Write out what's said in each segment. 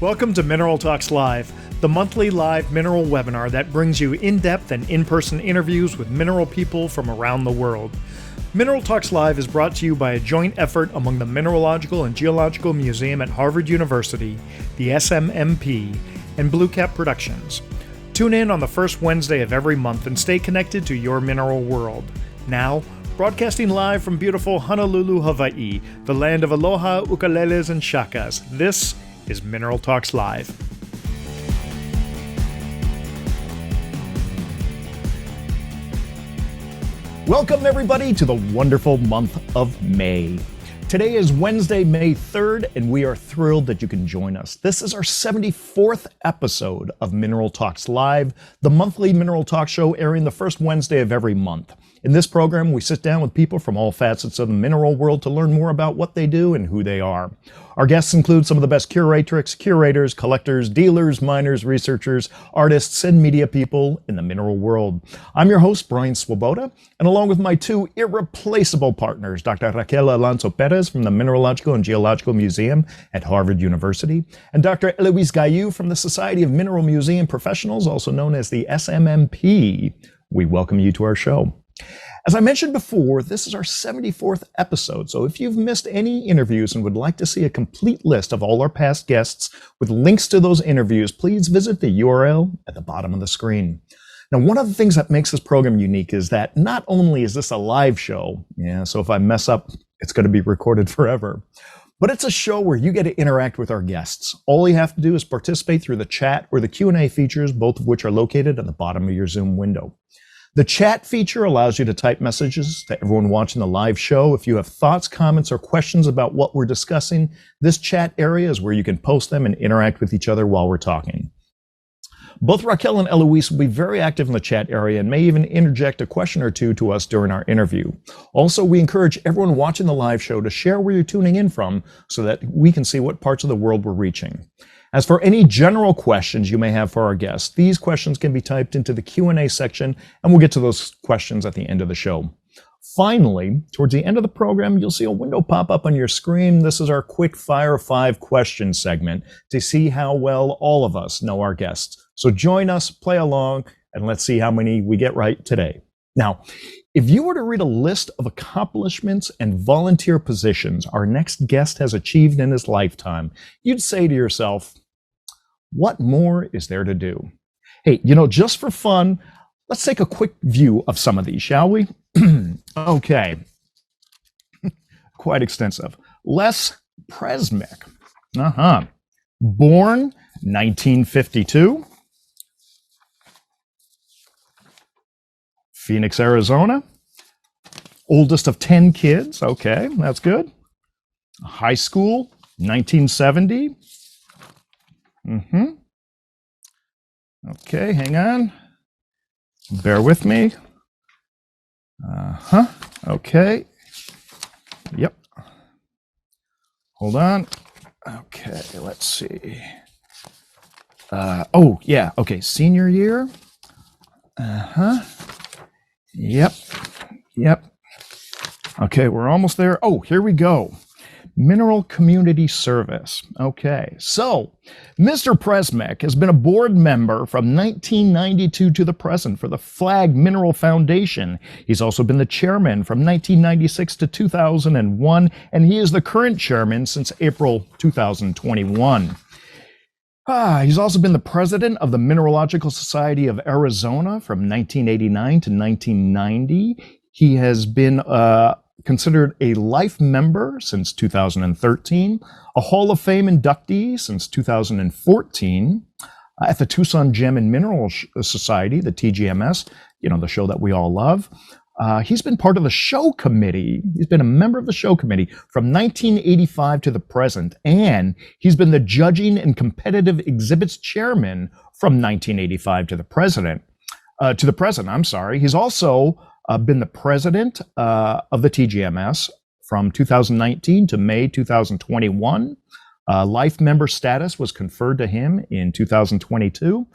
Welcome to Mineral Talks Live, the monthly live mineral webinar that brings you in-depth and in-person interviews with mineral people from around the world. Mineral Talks Live is brought to you by a joint effort among the Mineralogical and Geological Museum at Harvard University, the SMMP, and Blue Cap Productions. Tune in on the first Wednesday of every month and stay connected to your mineral world. Now, broadcasting live from beautiful Honolulu, Hawaii, the land of aloha, ukuleles, and shakas, this is Mineral Talks Live. Welcome everybody to the wonderful month of May. Today is Wednesday, May 3rd, and we are thrilled that you can join us. This is our 74th episode of Mineral Talks Live, the monthly mineral talk show airing the first Wednesday of every month. In this program, we sit down with people from all facets of the mineral world to learn more about what they do and who they are. Our guests include some of the best curatrix, curators, collectors, dealers, miners, researchers, artists, and media people in the mineral world. I'm your host, Brian Swoboda, and along with my two irreplaceable partners, Dr. Raquel Alonso Perez from the Mineralogical and Geological Museum at Harvard University, and Dr. Eloise Gaillou from the Society of Mineral Museum Professionals, also known as the SMMP. We welcome you to our show. As I mentioned before, this is our 74th episode, so if you've missed any interviews and would like to see a complete list of all our past guests with links to those interviews, please visit the URL at the bottom of the screen. Now, one of the things that makes this program unique is that not only is this a live show, so if I mess up, it's going to be recorded forever, but it's a show where you get to interact with our guests. All you have to do is participate through the chat or the Q&A features, both of which are located at the bottom of your Zoom window. The chat feature allows you to type messages to everyone watching the live show. If you have thoughts, comments, or questions about what we're discussing, this chat area is where you can post them and interact with each other while we're talking. Both Raquel and Eloise will be very active in the chat area and may even interject a question or two to us during our interview. Also, we encourage everyone watching the live show to share where you're tuning in from so that we can see what parts of the world we're reaching. As for any general questions you may have for our guests, these questions can be typed into the Q&A section, and we'll get to those questions at the end of the show. Finally, towards the end of the program, you'll see a window pop up on your screen. This is our quick fire 5 question segment to see how well all of us know our guests. So join us, play along, and let's see how many we get right today. Now, if you were to read a list of accomplishments and volunteer positions our next guest has achieved in his lifetime, you'd say to yourself, what more is there to do? Hey, just for fun, let's take a quick view of some of these, shall we? Okay. Quite extensive. Les Presmyk. Born 1952. Phoenix, Arizona. Oldest of 10 kids. Okay, that's good. High school, 1970. Okay, hang on. Bear with me. Okay. Yep. Hold on. Okay, let's see. Okay, senior year. Yep. Okay, we're almost there. Oh, here we go. Mineral Community Service. Okay, so Mr. Presmyk has been a board member from 1992 to the present for the Flag Mineral Foundation. He's also been the chairman from 1996 to 2001, and he is the current chairman since April 2021. He's also been the president of the Mineralogical Society of Arizona from 1989 to 1990. He has been considered a life member since 2013, a Hall of Fame inductee since 2014 at the Tucson Gem and Mineral Society, the TGMS, the show that we all love. He's been part of the show committee. He's been a member of the show committee from 1985 to the present, and he's been the judging and competitive exhibits chairman from 1985 to the present. He's also been the president of the TGMS from 2019 to May 2021. Life member status was conferred to him in 2022.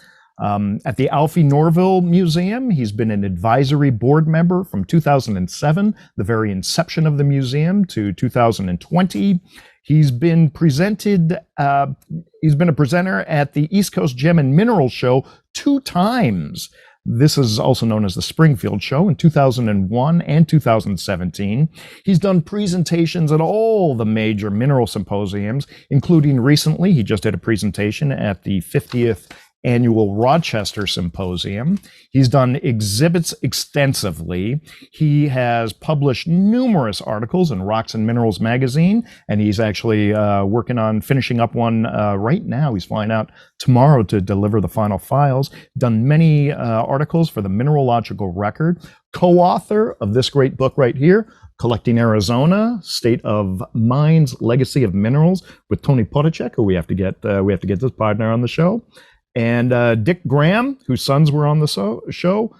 At the Alfie Norville Museum, he's been an advisory board member from 2007, the very inception of the museum, to 2020. He's been presented He's been a presenter at the East Coast Gem and Mineral Show 2 times. This is also known as the Springfield Show in 2001 and 2017. He's done presentations at all the major mineral symposiums, including recently, he just did a presentation at the 50th Annual Rochester Symposium. He's done exhibits extensively. He has published numerous articles in Rocks and Minerals magazine, and he's actually working on finishing up one right now. He's flying out tomorrow to deliver the final files. Done many articles for the Mineralogical Record. Co-author of this great book right here, Collecting Arizona: State of Mines, Legacy of Minerals, with Tony Potacek, who we have to get this partner on the show. And Dick Graham, whose sons were on the show.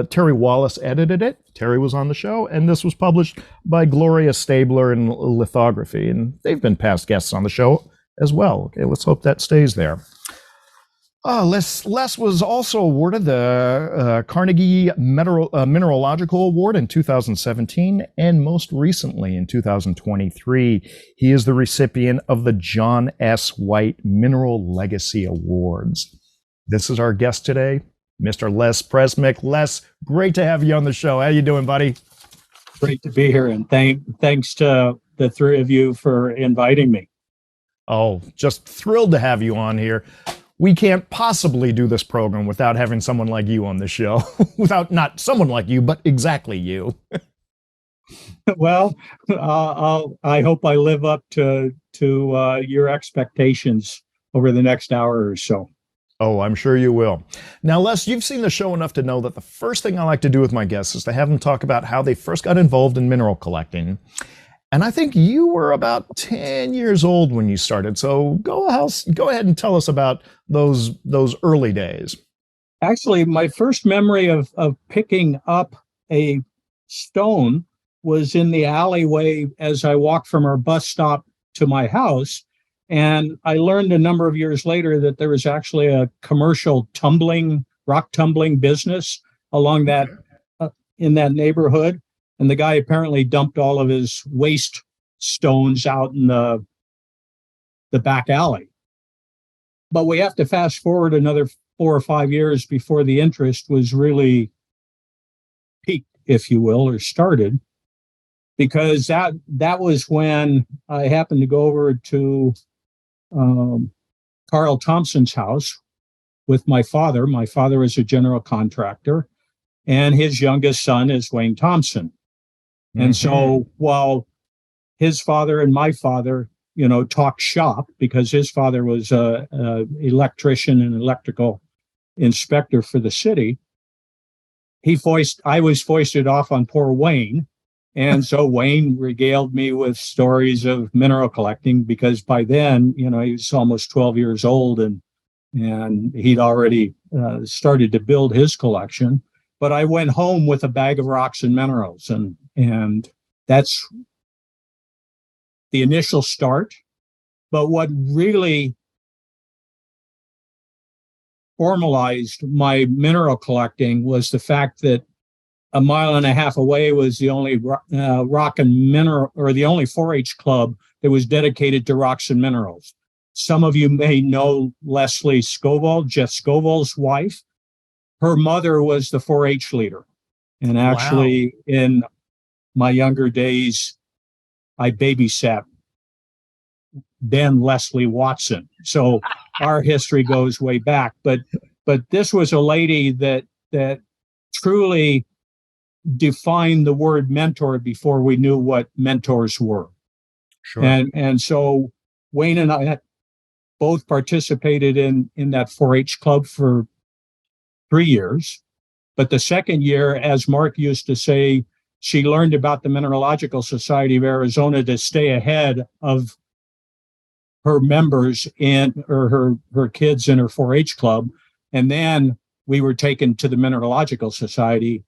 Terry Wallace edited it. Terry was on the show, and this was published by Gloria Stabler in Lithography, and they've been past guests on the show as well. Okay, let's hope that stays there. Les was also awarded the Carnegie Mineralogical Award in 2017, and most recently in 2023, he is the recipient of the John S. White Mineral Legacy Awards. This is our guest today, Mr. Les Presmyk. Les, great to have you on the show. How you doing, buddy? Great to be here, and thanks to the three of you for inviting me. Oh, just thrilled to have you on here. We can't possibly do this program without having someone like you on the show. Without not someone like you, but exactly you. Well, I hope I live up to your expectations over the next hour or so. Oh, I'm sure you will. Now, Les, you've seen the show enough to know that the first thing I like to do with my guests is to have them talk about how they first got involved in mineral collecting. And I think you were about 10 years old when you started. So go ahead and tell us about those early days. Actually, my first memory of picking up a stone was in the alleyway as I walked from our bus stop to my house. And I learned a number of years later that there was actually a commercial rock tumbling business along that in that neighborhood. And the guy apparently dumped all of his waste stones out in the back alley. But we have to fast forward another 4 or 5 years before the interest was really peaked, if you will, or started. Because that was when I happened to go over to Carl Thompson's house with my father. My father is a general contractor, and his youngest son is Wayne Thompson. And so while his father and my father, talked shop, because his father was a electrician and electrical inspector for the city, I was foisted off on poor Wayne. And so Wayne regaled me with stories of mineral collecting, because by then, he was almost 12 years old and he'd already started to build his collection. But I went home with a bag of rocks and minerals, and that's the initial start. But what really formalized my mineral collecting was the fact that a mile and a half away was the only rock and mineral, or the only 4-H club that was dedicated to rocks and minerals. Some of you may know Leslie Scoville, Jeff Scoville's wife. Her mother was the 4-H leader. And actually, in my younger days, I babysat then Leslie Watson. So our history goes way back. But this was a lady that truly defined the word mentor before we knew what mentors were. Sure. And so Wayne and I both participated in that 4-H club for 3 years. But the second year, as Mark used to say, she learned about the Mineralogical Society of Arizona to stay ahead of her members or her kids in her 4-H club. And then we were taken to the Mineralogical Society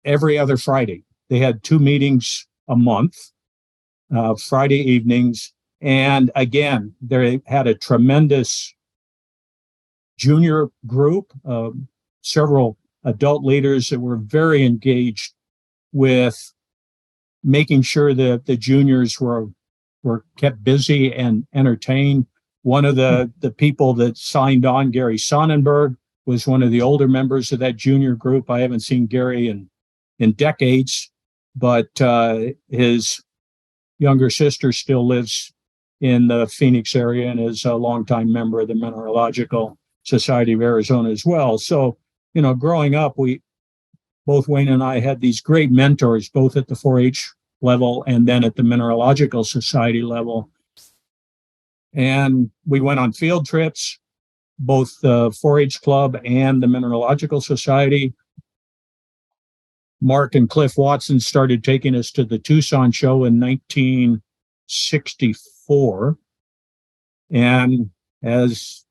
every other Friday. They had 2 meetings a month, Friday evenings. And again, they had a tremendous junior group, several adult leaders that were very engaged with making sure that the juniors were kept busy and entertained One of the people that signed on, Gary Sonnenberg, was one of the older members of that junior group. I haven't seen Gary in decades, but his younger sister still lives in the Phoenix area and is a longtime member of the Mineralogical Society of Arizona as well. So, growing up, both Wayne and I had these great mentors, both at the 4-H level and then at the Mineralogical Society level. And we went on field trips, both the 4-H Club and the Mineralogical Society. Mark and Cliff Watson started taking us to the Tucson show in 1964. And as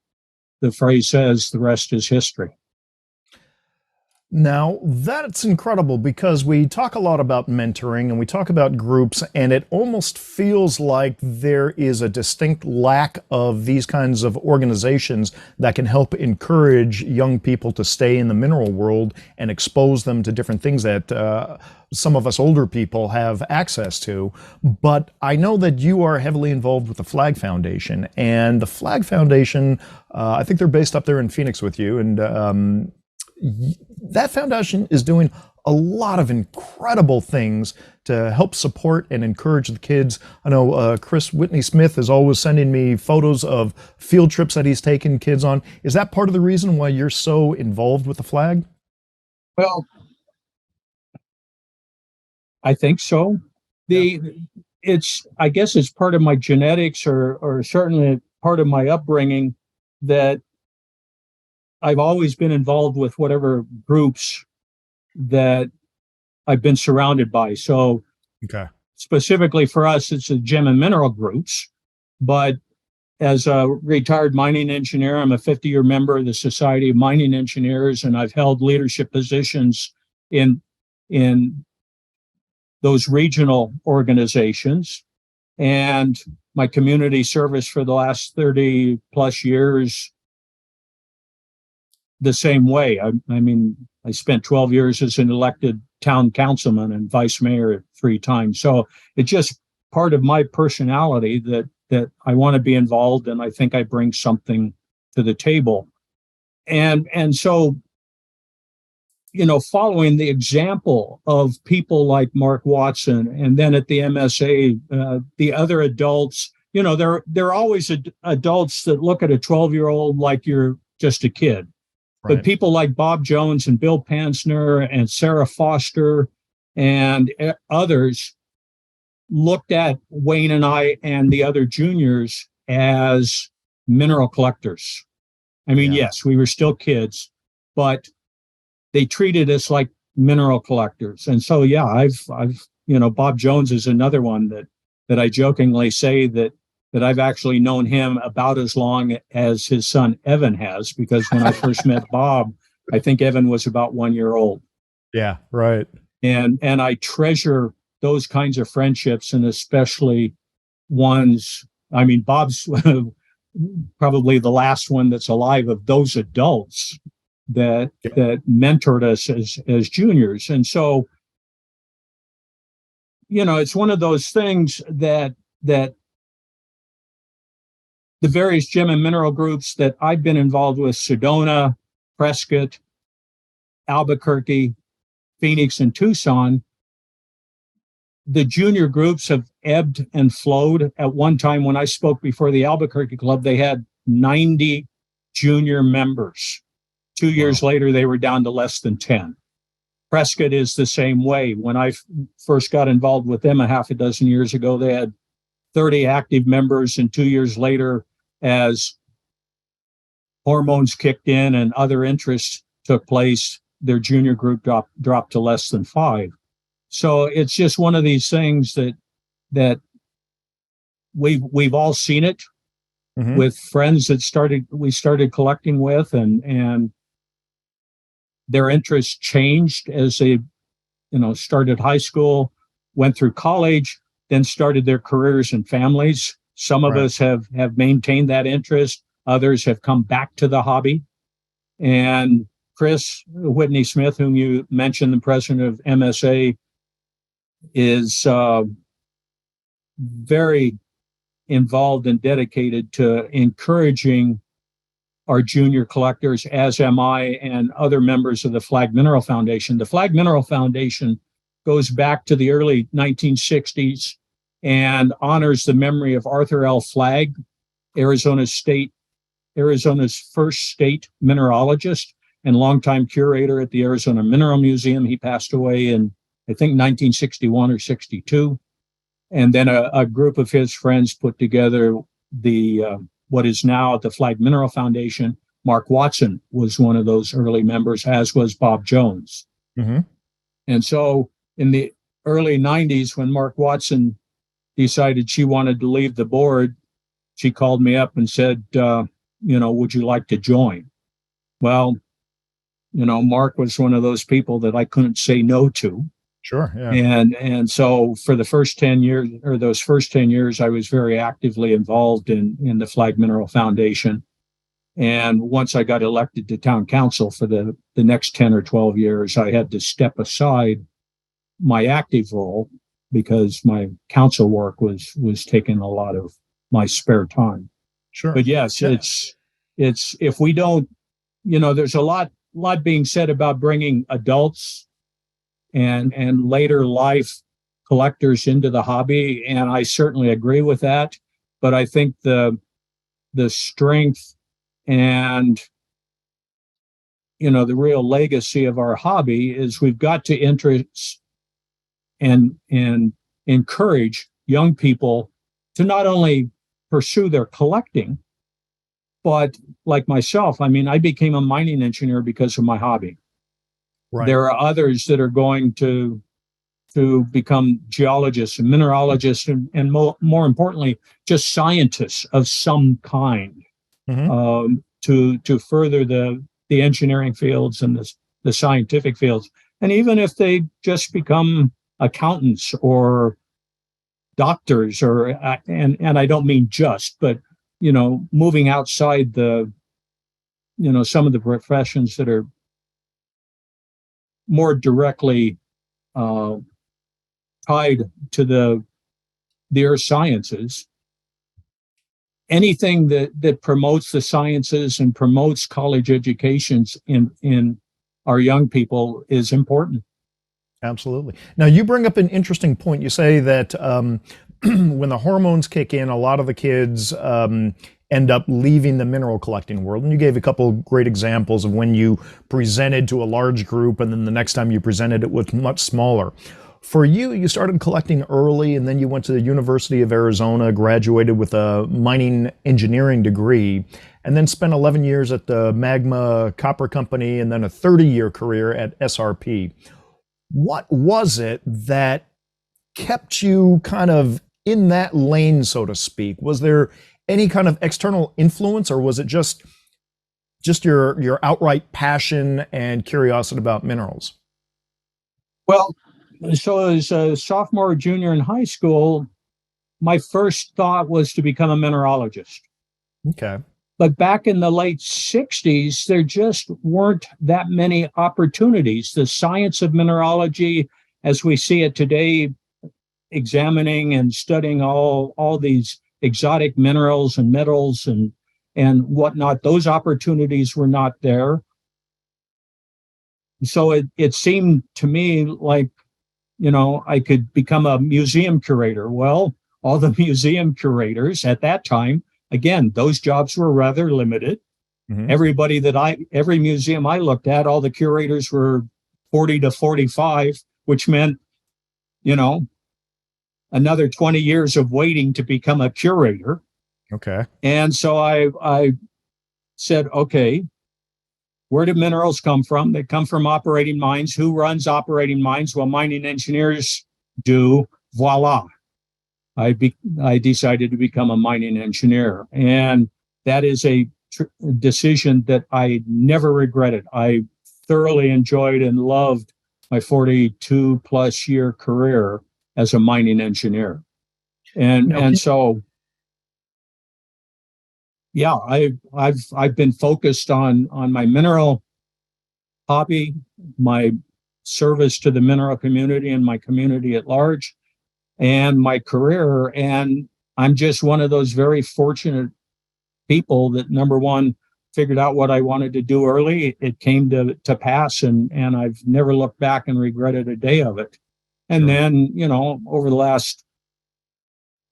the phrase says, the rest is history. Now, that's incredible because we talk a lot about mentoring and we talk about groups, and it almost feels like there is a distinct lack of these kinds of organizations that can help encourage young people to stay in the mineral world and expose them to different things that some of us older people have access to. But I know that you are heavily involved with the Flag Foundation, and the Flag Foundation, I think they're based up there in Phoenix with you, and that foundation is doing a lot of incredible things to help support and encourage the kids. I know Chris Whitney Smith is always sending me photos of field trips that he's taken kids on. Is that part of the reason why you're so involved with the Flag? Well, I think so. I guess it's part of my genetics or certainly part of my upbringing that I've always been involved with whatever groups that I've been surrounded by. So specifically for us, it's the gem and mineral groups. But as a retired mining engineer, I'm a 50-year member of the Society of Mining Engineers, and I've held leadership positions in those regional organizations. And my community service for the last 30 plus years the same way. I mean, I spent 12 years as an elected town councilman and vice mayor 3 times. So it's just part of my personality that I want to be involved, and I think I bring something to the table. And so, following the example of people like Mark Watson, and then at the MSA, the other adults, there are always adults that look at a 12-year-old like you're just a kid. But people like Bob Jones and Bill Pansner and Sarah Foster and others looked at Wayne and I and the other juniors as mineral collectors. I mean, yes, we were still kids, but they treated us like mineral collectors. And so, I've Bob Jones is another one that I jokingly say that I've actually known him about as long as his son Evan has, because when I first met Bob, I think Evan was about 1 year old. Yeah, right. And I treasure those kinds of friendships, and especially ones, I mean, Bob's probably the last one that's alive of those adults that mentored us as juniors. And so, it's one of those things that the various gem and mineral groups that I've been involved with, Sedona, Prescott, Albuquerque, Phoenix, and Tucson, the junior groups have ebbed and flowed. At one time, when I spoke before the Albuquerque Club, they had 90 junior members. 2 years later, they were down to less than 10. Prescott is the same way. When I first got involved with them a half a dozen years ago, they had 30 active members, and 2 years later, as hormones kicked in and other interests took place, their junior group dropped to less than 5. So it's just one of these things that we've all seen it with friends that we started collecting with, and their interests changed as they started high school, went through college, then started their careers and families. Some of us have maintained that interest. Others have come back to the hobby. And Chris Whitney Smith, whom you mentioned, the president of MSA, is very involved and dedicated to encouraging our junior collectors, as am I and other members of the Flag Mineral Foundation. The Flag Mineral Foundation goes back to the early 1960s and honors the memory of Arthur L. Flagg, Arizona's first state mineralogist and longtime curator at the Arizona Mineral Museum. He passed away in, I think, 1961 or 62. And then a group of his friends put together the what is now the Flag Mineral Foundation. Mark Watson was one of those early members, as was Bob Jones. Mm-hmm. And so in the early 90s, when Mark Watson decided she wanted to leave the board, she called me up and said, would you like to join? Well, Mark was one of those people that I couldn't say no to. Sure. Yeah. And so for the first 10 years, or those first 10 years, I was very actively involved in the Flag Mineral Foundation. And once I got elected to town council for the next 10 or 12 years, I had to step aside my active role because my council work was taking a lot of my spare time. Sure. But yes, yeah. it's if we don't, there's a lot being said about bringing adults and later life collectors into the hobby, and I certainly agree with that. But I think the strength and the real legacy of our hobby is we've got to interest and encourage young people to not only pursue their collecting, but like myself, I became a mining engineer because of my hobby. Right. There are others that are going to become geologists and mineralogists and more importantly, just scientists of some kind, mm-hmm. To further the engineering fields and the scientific fields. And even if they just become accountants or doctors and I don't mean just, but, moving outside some of the professions that are more directly tied to the earth sciences. Anything that promotes the sciences and promotes college educations in our young people is important. Absolutely. Now, you bring up an interesting point. You say that when the hormones kick in, a lot of the kids end up leaving the mineral collecting world. And you gave a couple of great examples of when you presented to a large group and then the next time you presented it was much smaller. For you, you started collecting early and then you went to the University of Arizona, graduated with a mining engineering degree, and then spent 11 years at the Magma Copper Company and then a 30-year career at SRP. What was it that kept you kind of in that lane, so to speak? Was there any kind of external influence, or was it just your outright passion and curiosity about minerals? Well, so as a sophomore or junior in high school, my first thought was to become a mineralogist. Okay. But back in the late 60s, there just weren't that many opportunities. The science of mineralogy, as we see it today, examining and studying all these exotic minerals and metals and whatnot, those opportunities were not there. So it seemed to me like, I could become a museum curator. Well, all the museum curators at that time, again, those jobs were rather limited. Mm-hmm. Every museum I looked at, all the curators were 40 to 45, which meant, another 20 years of waiting to become a curator. Okay. And so I said, okay, where do minerals come from? They come from operating mines. Who runs operating mines? Well, mining engineers do. Voila. I decided to become a mining engineer. And that is a decision that I never regretted. I thoroughly enjoyed and loved my 42 plus year career as a mining engineer. And so, yeah, I've been focused on my mineral hobby, my service to the mineral community and my community at large, and my career. And I'm just one of those very fortunate people that, number one, figured out what I wanted to do early. It came to pass, and I've never looked back and regretted a day of it. And Sure. then, over the last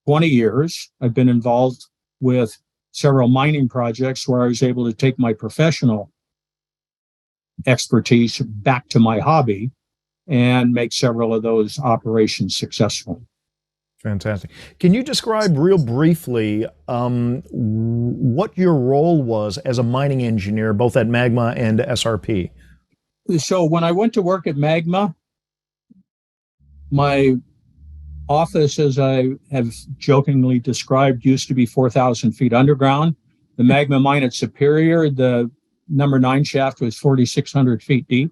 20 years, I've been involved with several mining projects where I was able to take my professional expertise back to my hobby and make several of those operations successful. Fantastic. Can you describe real briefly what your role was as a mining engineer, both at Magma and SRP? So when I went to work at Magma, my office, as I have jokingly described, used to be 4,000 feet underground. The Magma mine at Superior, the number 9 shaft, was 4,600 feet deep.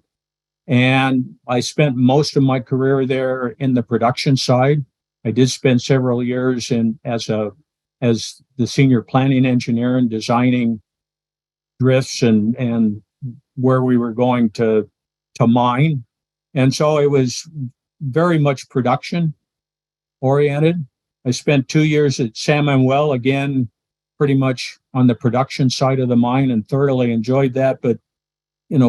And I spent most of my career there in the production side. I did spend several years as the senior planning engineer and designing drifts and where we were going to mine. And so it was very much production oriented. I spent 2 years at San Manuel, again, pretty much on the production side of the mine, and thoroughly enjoyed that. But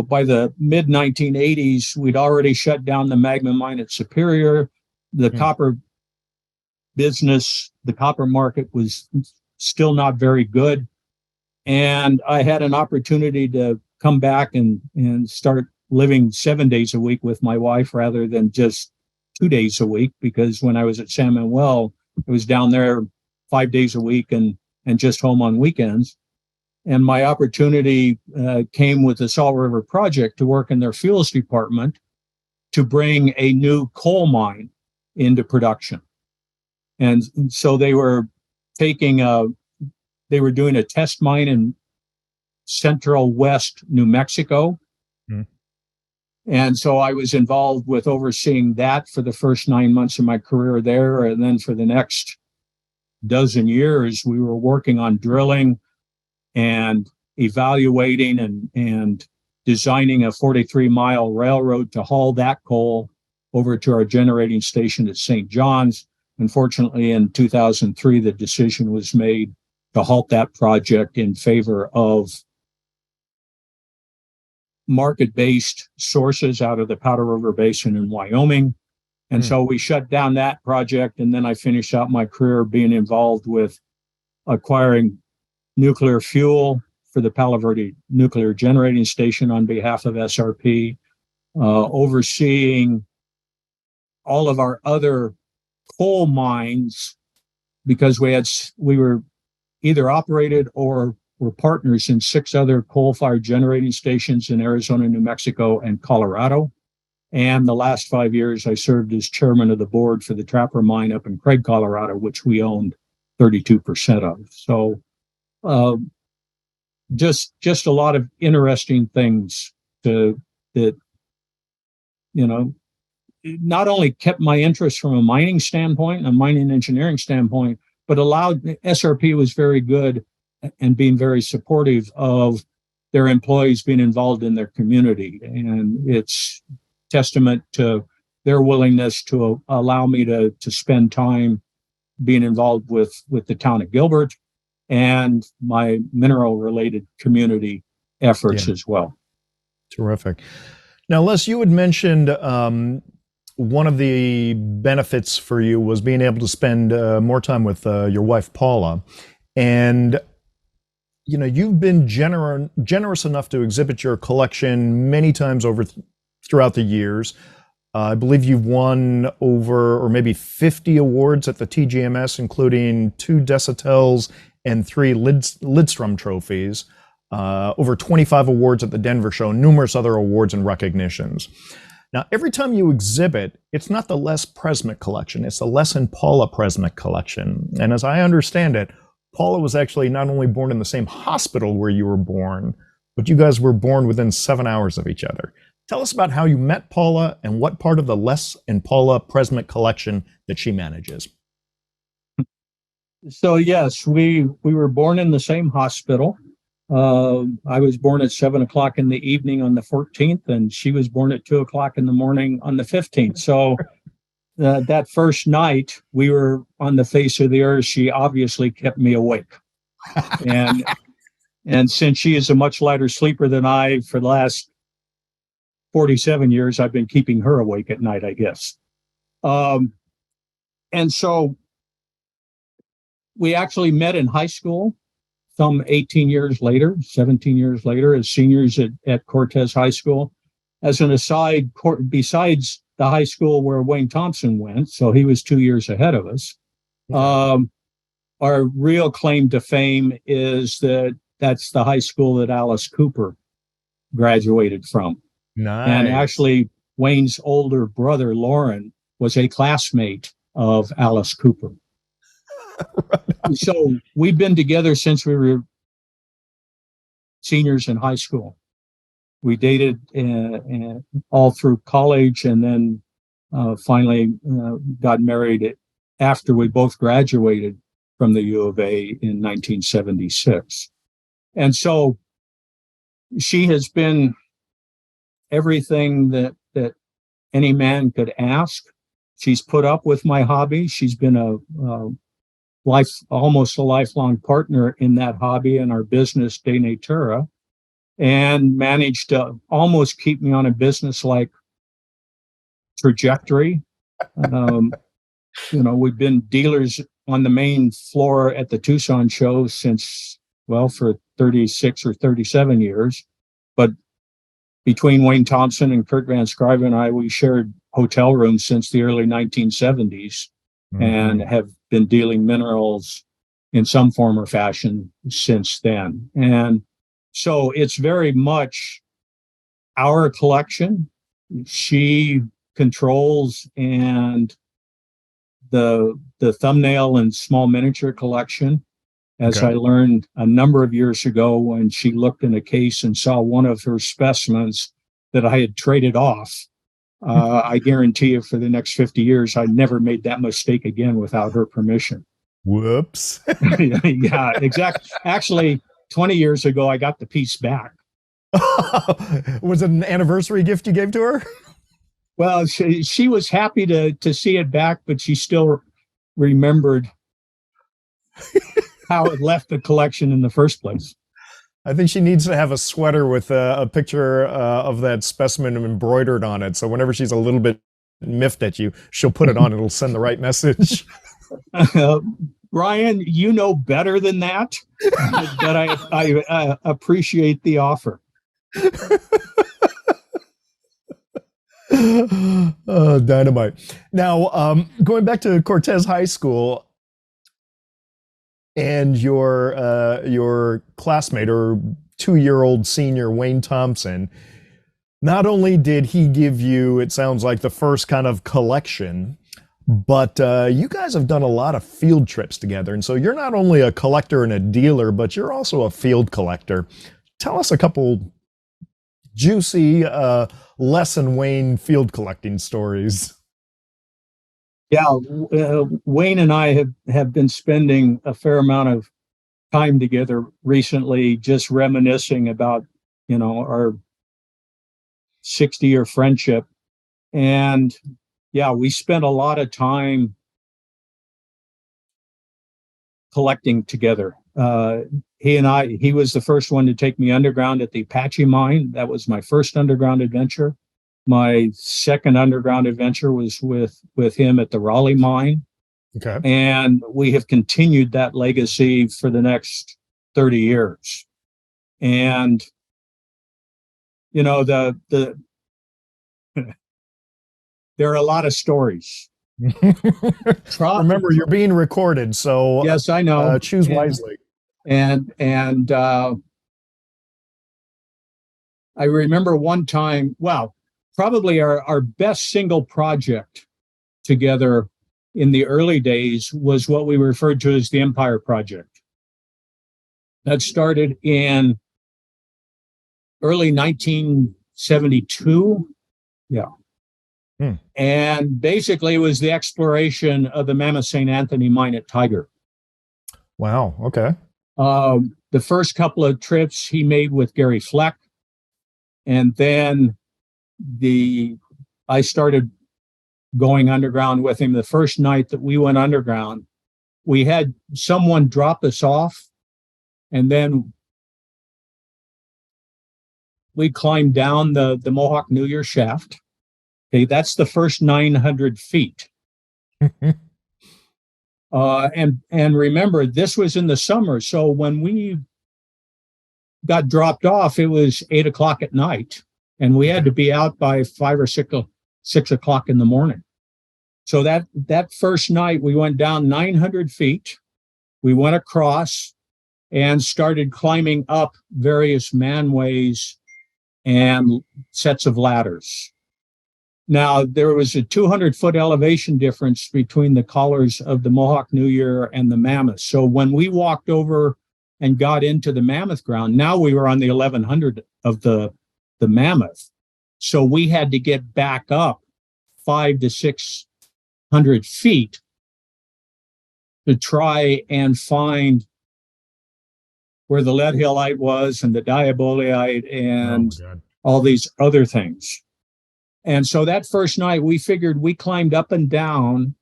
by the mid 1980s, we'd already shut down the Magma mine at Superior. The copper business, the copper market was still not very good. And I had an opportunity to come back and start living 7 days a week with my wife rather than just 2 days a week, because when I was at San Manuel, I was down there 5 days a week and just home on weekends. And my opportunity came with the Salt River Project to work in their fuels department to bring a new coal mine into production. And so they were doing a test mine in central west New Mexico. And so I was involved with overseeing that for the first 9 months of my career there. And then for the next dozen years, we were working on drilling and evaluating and designing a 43-mile railroad to haul that coal over to our generating station at St. John's. Unfortunately, in 2003, the decision was made to halt that project in favor of market-based sources out of the Powder River Basin in Wyoming. And so we shut down that project, and then I finished out my career being involved with acquiring nuclear fuel for the Palo Verde Nuclear Generating Station on behalf of SRP, overseeing all of our other coal mines, because we were either operated or were partners in 6 other coal-fired generating stations in Arizona, New Mexico, and Colorado. And the last 5 years, I served as chairman of the board for the Trapper mine up in Craig, Colorado, which we owned 32% of. So just a lot of interesting things that not only kept my interest from a mining standpoint, a mining engineering standpoint, but allowed SRP was very good and being very supportive of their employees being involved in their community. And it's testament to their willingness to allow me to spend time being involved with the town of Gilbert and my mineral related community efforts as well. Terrific. Now, Les, you had mentioned one of the benefits for you was being able to spend more time with your wife, Paula. And, you've been generous enough to exhibit your collection many times throughout the years. I believe you've won over or maybe 50 awards at the TGMS, including 2 Decetels and 3 Lidstrom trophies, over 25 awards at the Denver show, numerous other awards and recognitions. Now, every time you exhibit, it's not the Les Presmyk collection, it's the Les and Paula Presmyk collection. And as I understand it, Paula was actually not only born in the same hospital where you were born, but you guys were born within 7 hours of each other. Tell us about how you met Paula and what part of the Les and Paula Presmyk collection that she manages. So yes, we were born in the same hospital. I was born at 7:00 in the evening on the 14th, and she was born at 2:00 in the morning on the 15th. So that first night we were on the face of the earth, she obviously kept me awake. And since she is a much lighter sleeper than I, for the last 47 years, I've been keeping her awake at night, I guess. And so we actually met in high school some 18 years later, 17 years later, as seniors at Cortez High School. As an aside, besides the high school where Wayne Thompson went, so he was 2 years ahead of us, our real claim to fame is that that's the high school that Alice Cooper graduated from. Nice. And actually, Wayne's older brother, Lauren, was a classmate of Alice Cooper. Right. So we've been together since we were seniors in high school. We dated all through college, and then finally got married after we both graduated from the U of A in 1976. And so she has been everything that any man could ask. She's put up with my hobby. She's been almost a lifelong partner in that hobby and our business, De Natura, and managed to almost keep me on a business-like trajectory. We've been dealers on the main floor at the Tucson show since, for 36 or 37 years. But between Wayne Thompson and Kurt Van Scrive and I, we shared hotel rooms since the early 1970s and have been dealing minerals in some form or fashion since then. And so it's very much our collection. She controls and the thumbnail and small miniature collection, as I learned a number of years ago when she looked in a case and saw one of her specimens that I had traded off. I guarantee you for the next 50 years, I never made that mistake again without her permission. Whoops. Yeah, exactly. Actually, 20 years ago, I got the piece back. Was it an anniversary gift you gave to her? Well, she was happy to see it back, but she still remembered how it left the collection in the first place. I think she needs to have a sweater with a picture of that specimen embroidered on it. So whenever she's a little bit miffed at you, she'll put it on. It'll send the right message. Brian, you know better than that, but I appreciate the offer. Oh, dynamite. Now, going back to Cortez High School and your classmate or 2-year-old senior, Wayne Thompson, not only did he give you, it sounds like, the first kind of collection, but you guys have done a lot of field trips together. And so you're not only a collector and a dealer, but you're also a field collector. Tell us a couple juicy lesson Wayne field collecting stories. Yeah, Wayne and I have been spending a fair amount of time together recently, just reminiscing about, our 60-year friendship. And yeah, we spent a lot of time collecting together. He was the first one to take me underground at the Apache mine. That was my first underground adventure. My second underground adventure was with him at the Raleigh mine. Okay. And we have continued that legacy for the next 30 years. And, there are a lot of stories. Remember, you're being recorded, so yes, I know. Choose wisely. And I remember one time, probably our best single project together in the early days was what we referred to as the Empire Project. That started in early 1972. Yeah. And basically it was the exploration of the Mammoth St. Anthony mine at Tiger. Wow. Okay. The first couple of trips he made with Gary Fleck. And then I started going underground with him. The first night that we went underground, we had someone drop us off, and then we climbed down the Mohawk New Year shaft. Okay, that's the first 900 feet. And remember, this was in the summer. So when we got dropped off, it was 8 o'clock at night, and we had to be out by 5 or 6 o'clock in the morning. So that first night, we went down 900 feet. We went across and started climbing up various manways and sets of ladders. Now, there was a 200-foot elevation difference between the collars of the Mohawk New Year and the Mammoth. So when we walked over and got into the Mammoth ground, now we were on the 1100 of the Mammoth. So we had to get back up 500 to 600 feet to try and find where the lead halite was and the diabolite and all these other things. And so that first night, we figured we climbed up and down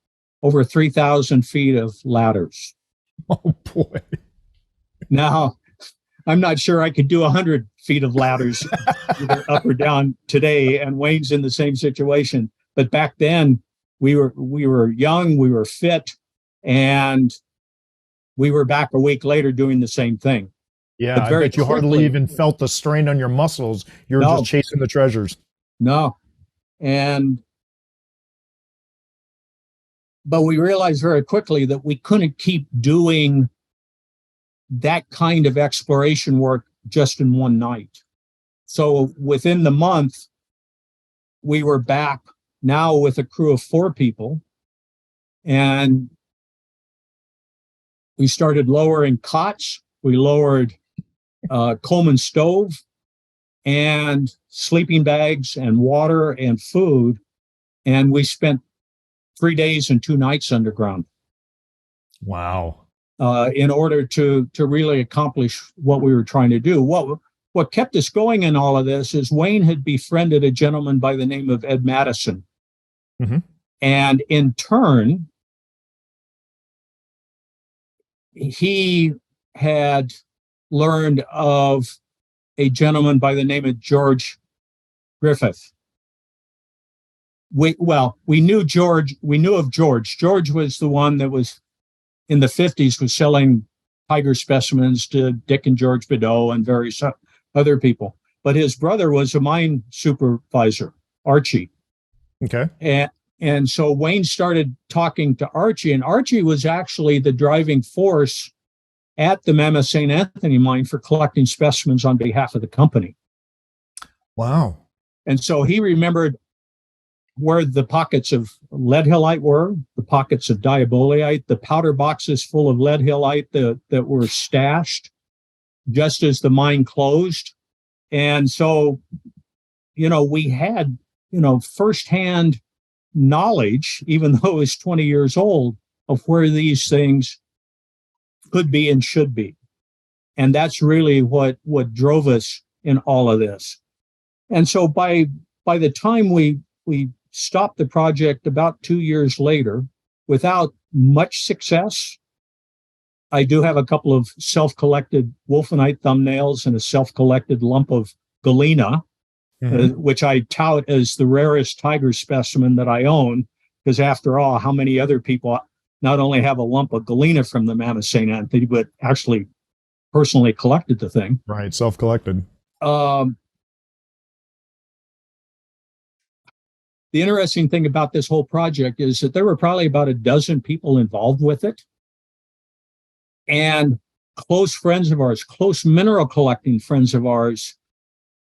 over 3,000 feet of ladders. Oh, boy. Now, I'm not sure I could do 100 feet of ladders either up or down today, and Wayne's in the same situation. But back then, we were young, we were fit, and we were back a week later doing the same thing. Yeah, I bet you hardly even felt the strain on your muscles. You were just chasing the treasures. No. But we realized very quickly that we couldn't keep doing that kind of exploration work just in one night. So within the month, we were back now with a crew of 4 people, and we started lowering cots. We lowered Coleman stove and sleeping bags and water and food. And we spent 3 days and 2 nights underground. Wow. In order to really accomplish what we were trying to do. What kept us going in all of this is Wayne had befriended a gentleman by the name of Ed Madison. Mm-hmm. And in turn, he had learned of a gentleman by the name of George Griffith. We knew of George. George was the one that was in the 50s was selling tiger specimens to Dick and George Bedeau and various other people. But his brother was a mine supervisor, Archie. Okay. And so Wayne started talking to Archie, and Archie was actually the driving force at the Mammoth St. Anthony mine for collecting specimens on behalf of the company. Wow. And so he remembered where the pockets of lead halite were, the pockets of diabolite, the powder boxes full of lead halite that were stashed just as the mine closed. And so, we had, firsthand knowledge, even though it was 20 years old, of where these things could be and should be. And that's really what drove us in all of this. And so by the time we stopped the project about 2 years later, without much success, I do have a couple of self-collected wolfenite thumbnails and a self-collected lump of galena, which I tout as the rarest tiger specimen that I own, because after all, how many other people not only have a lump of galena from the Mammoth St. Anthony, but actually personally collected the thing. Right, self-collected. The interesting thing about this whole project is that there were probably about a dozen people involved with it. And close friends of ours, close mineral collecting friends of ours,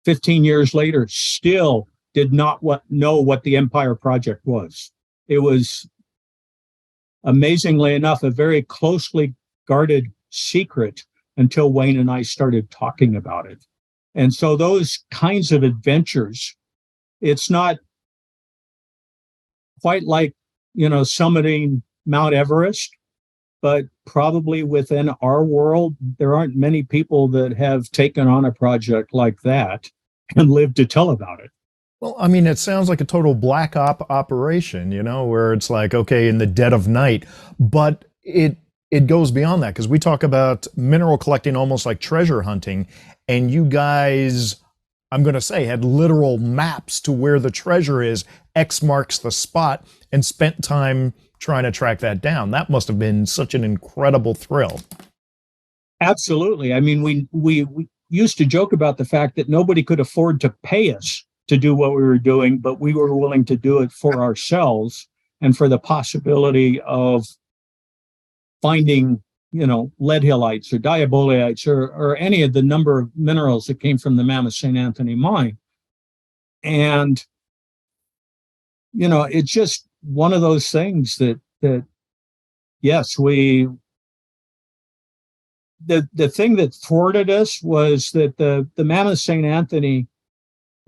15 years later, still did not know what the Empire Project was. It was, amazingly enough, a very closely guarded secret until Wayne and I started talking about it. And so those kinds of adventures, it's not quite like, summiting Mount Everest, but probably within our world, there aren't many people that have taken on a project like that and lived to tell about it. Well, I mean, it sounds like a total black op operation, where it's like, okay, in the dead of night, but it goes beyond that because we talk about mineral collecting almost like treasure hunting, and you guys, I'm going to say, had literal maps to where the treasure is, X marks the spot, and spent time trying to track that down. That must have been such an incredible thrill. Absolutely. I mean, we used to joke about the fact that nobody could afford to pay us to do what we were doing, but we were willing to do it for ourselves and for the possibility of finding, lead hillites or diabolites or any of the number of minerals that came from the Mammoth St. Anthony mine. And, it's just one of those things that yes, the thing that thwarted us was that the Mammoth St. Anthony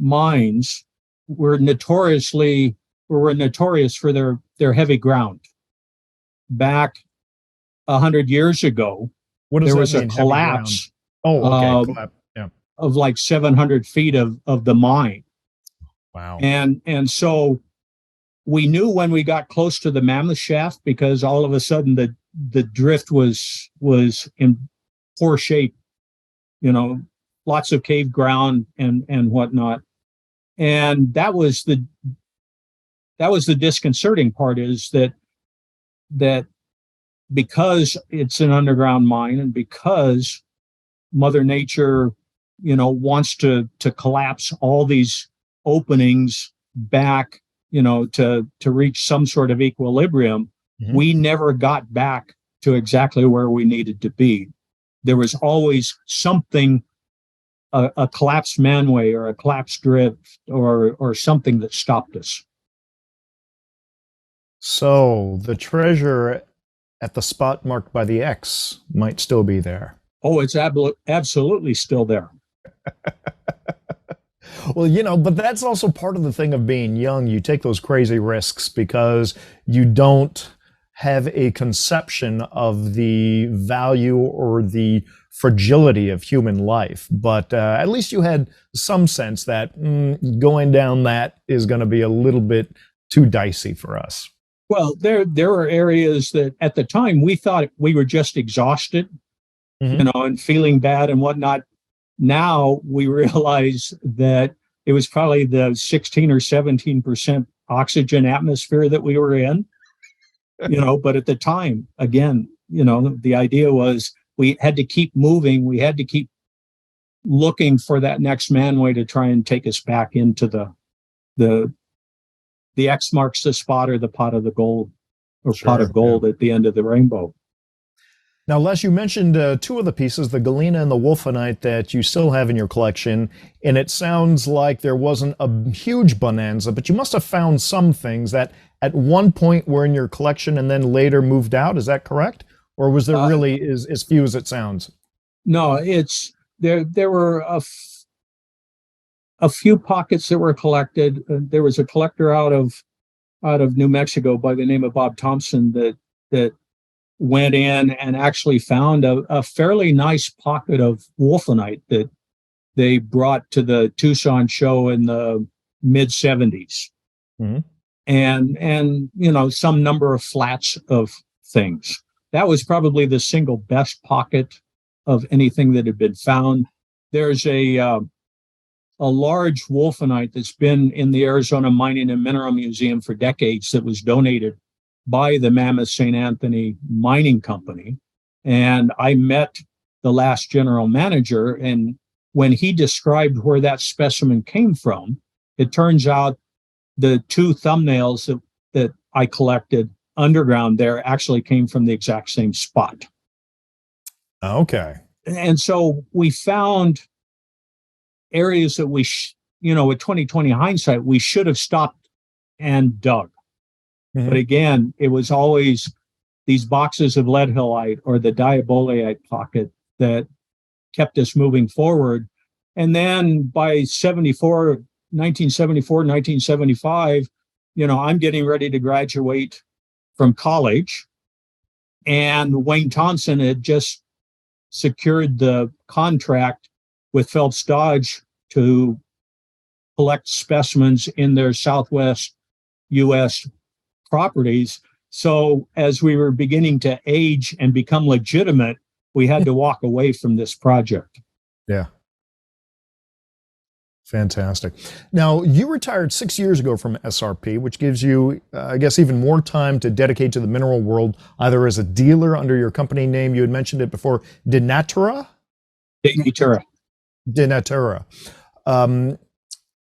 mines were notorious for their heavy ground. Back 100 years ago, What does there that was a mean, heavy ground? collapse Oh, okay, collapse. Yeah. of like 700 feet of the mine. Wow. And so we knew when we got close to the Mammoth Shaft, because all of a sudden the drift was in poor shape, lots of cave ground and whatnot. And that was the disconcerting part, is that because it's an underground mine and because Mother Nature, wants to collapse all these openings back, to reach some sort of equilibrium, we never got back to exactly where we needed to be. There was always something, a collapsed manway or a collapsed drift or something that stopped us. So the treasure at the spot marked by the X might still be there. Oh, it's absolutely still there. Well, but that's also part of the thing of being young. You take those crazy risks because you don't have a conception of the value or the fragility of human life. But at least you had some sense that going down that is going to be a little bit too dicey for us. Well, there are areas that at the time we thought we were just exhausted, and feeling bad and whatnot. Now we realize that it was probably the 16 or 17% oxygen atmosphere that we were in, but at the time, again, the idea was we had to keep moving. We had to keep looking for that next manway to try and take us back into the X marks the spot or the pot of the gold or pot of gold at the end of the rainbow. Now, Les, you mentioned two of the pieces, the galena and the wolfenite, that you still have in your collection, and it sounds like there wasn't a huge bonanza, but you must have found some things that at one point were in your collection and then later moved out. Is that correct? Or was there really as few as it sounds? No, it's there were a few pockets that were collected. There was a collector out of New Mexico by the name of Bob Thompson that went in and actually found a fairly nice pocket of wolfenite that they brought to the Tucson show in the mid 70s. And some number of flats of things. That was probably the single best pocket of anything that had been found. There's a large wolfenite that's been in the Arizona Mining and Mineral Museum for decades that was donated by the Mammoth St. Anthony Mining Company. And I met the last general manager, and when he described where that specimen came from, it turns out the two thumbnails that I collected underground there actually came from the exact same spot. Okay. And so we found areas that with 2020 hindsight, we should have stopped and dug. But again, it was always these boxes of lead hilite or the diaboliite pocket that kept us moving forward. And then by 1974, 1975, I'm getting ready to graduate from college. And Wayne Thompson had just secured the contract with Phelps Dodge to collect specimens in their Southwest U.S. properties. So as we were beginning to age and become legitimate, we had to walk away from this project. Yeah. Fantastic. Now, you retired 6 years ago from SRP, which gives you, I guess, even more time to dedicate to the mineral world, either as a dealer under your company name. You had mentioned it before, Denatura? Denatura.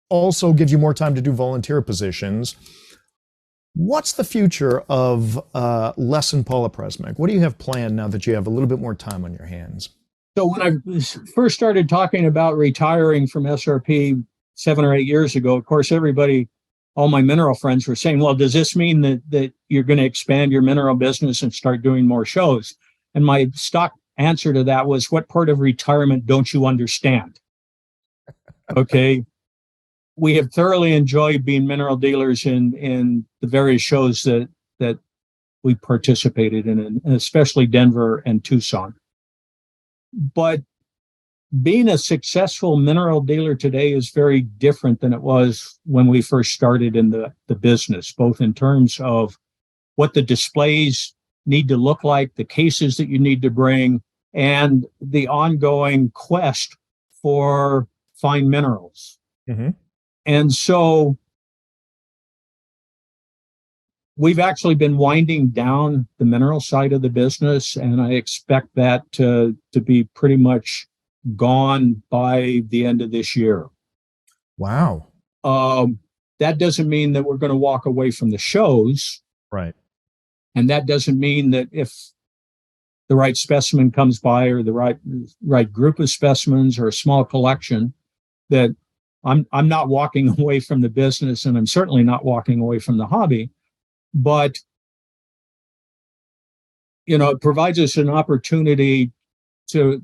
Also gives you more time to do volunteer positions. What's the future of Les and Paula Presmyk? What do you have planned now that you have a little bit more time on your hands? So when I first started talking about retiring from SRP 7 or 8 years ago, of course, everybody, all my mineral friends were saying, well, does this mean that you're going to expand your mineral business and start doing more shows? And my stock answer to that was, what part of retirement don't you understand? Okay. We have thoroughly enjoyed being mineral dealers in the various shows that we participated in, and especially Denver and Tucson. But being a successful mineral dealer today is very different than it was when we first started in the business, both in terms of what the displays need to look like, the cases that you need to bring, and the ongoing quest for fine minerals. Mm-hmm. And so we've actually been winding down the mineral side of the business, and I expect that to be pretty much gone by the end of this year. Wow. That doesn't mean that we're going to walk away from the shows. Right. And that doesn't mean that if the right specimen comes by, or the right group of specimens, or a small collection, that I'm not walking away from the business, and I'm certainly not walking away from the hobby. But, it provides us an opportunity to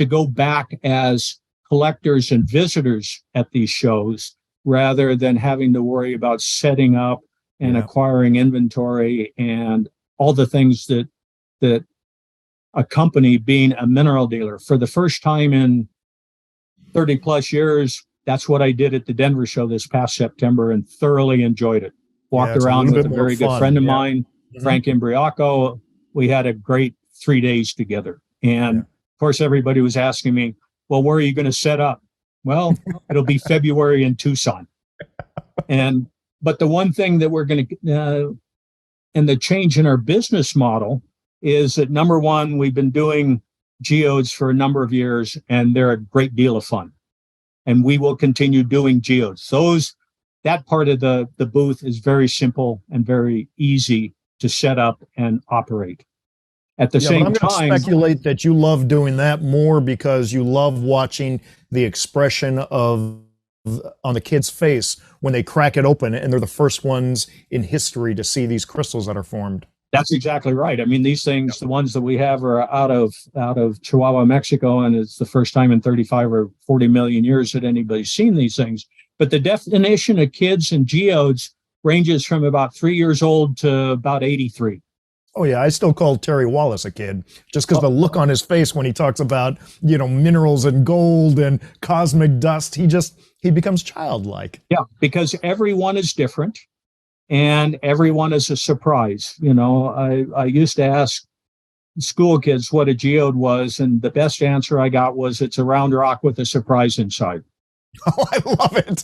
go back as collectors and visitors at these shows, rather than having to worry about setting up and acquiring inventory and all the things that accompany being a mineral dealer. For the first time in 30 plus years, that's what I did at the Denver show this past September, and thoroughly enjoyed it. Walked around with a very good friend of mine, Frank Imbriaco. We had a great 3 days together. And of course, everybody was asking me, well, where are you going to set up? Well, it'll be February in Tucson. But the one thing that we're going to, and the change in our business model, is that, number one, we've been doing geodes for a number of years, and they're a great deal of fun. And we will continue doing geodes. That part of the booth is very simple and very easy to set up and operate. At the same I'm time, going to speculate that you love doing that more because you love watching the expression on the kid's face when they crack it open, and they're the first ones in history to see these crystals that are formed. That's exactly right. I mean, these things, the ones that we have, are out of Chihuahua, Mexico, and it's the first time in 35 or 40 million years that anybody's seen these things. But the definition of kids and geodes ranges from about 3 years old to about 83. Oh yeah, I still call Terry Wallace a kid, just because the look on his face when he talks about, minerals and gold and cosmic dust, he becomes childlike. Yeah, because everyone is different, and everyone is a surprise. I used to ask school kids what a geode was, and the best answer I got was, it's a round rock with a surprise inside. Oh, I love it.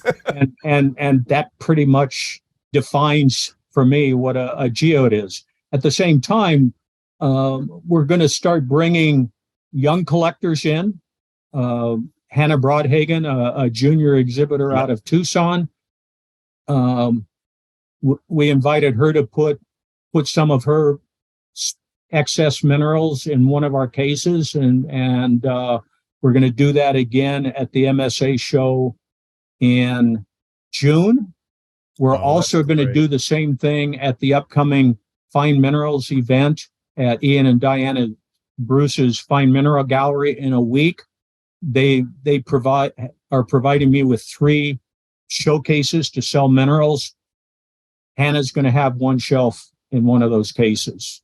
and that pretty much defines for me what a geode is. At the same time, we're going to start bringing young collectors in. Hannah Broadhagen, a junior exhibitor out of Tucson. We invited her to put some of her excess minerals in one of our cases, and we're going to do that again at the MSA show in June. We're also going to do the same thing at the upcoming Fine Minerals event at Ian and Diana Bruce's Fine Mineral Gallery in a week. They are providing me with 3 showcases to sell minerals. Hannah's going to have one shelf in one of those cases.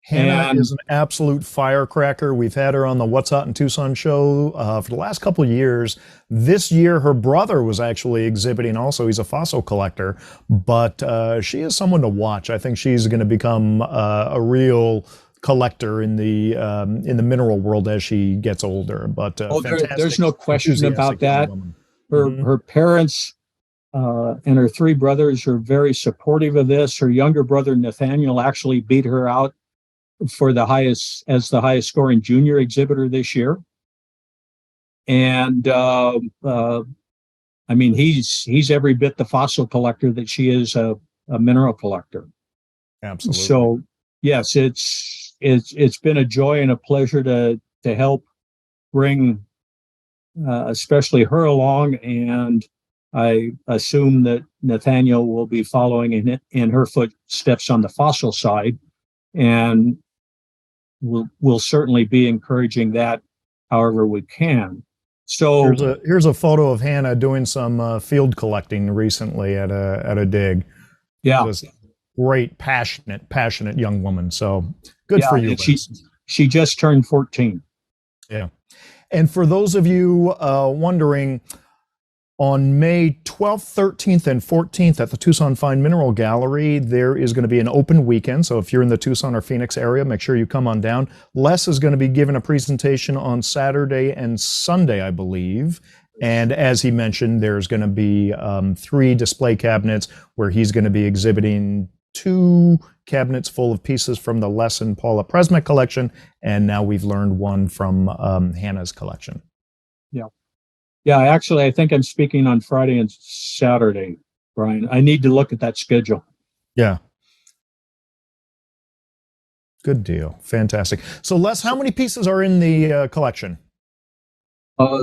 Hannah is an absolute firecracker. We've had her on the What's Hot in Tucson show for the last couple of years. This year, her brother was actually exhibiting also. He's a fossil collector, but she is someone to watch. I think she's going to become a real collector in the mineral world as she gets older. But there's no question about that. Her parents and her three brothers are very supportive of this. Her younger brother Nathaniel actually beat her out for the highest scoring junior exhibitor this year. And I mean, he's every bit the fossil collector that she is a mineral collector. Absolutely. So yes, it's been a joy and a pleasure to help bring especially her along, and I assume that Nathaniel will be following in her footsteps on the fossil side, and we'll certainly be encouraging that however we can. So here's a photo of Hannah doing some field collecting recently at a dig. Yeah, just great, passionate young woman. So good for you. She just turned 14. Yeah, and for those of you wondering, on May 12th, 13th, and 14th at the Tucson Fine Mineral Gallery, there is going to be an open weekend. So if you're in the Tucson or Phoenix area, make sure you come on down. Les is going to be giving a presentation on Saturday and Sunday, I believe. And as he mentioned, there's going to be 3 display cabinets where he's going to be exhibiting 2 cabinets full of pieces from the Les and Paula Presmyk collection. And now we've learned one from Hannah's collection. Yeah. Yeah, actually, I think I'm speaking on Friday and Saturday, Brian. I need to look at that schedule. Yeah. Good deal. Fantastic. So, Les, how many pieces are in the collection?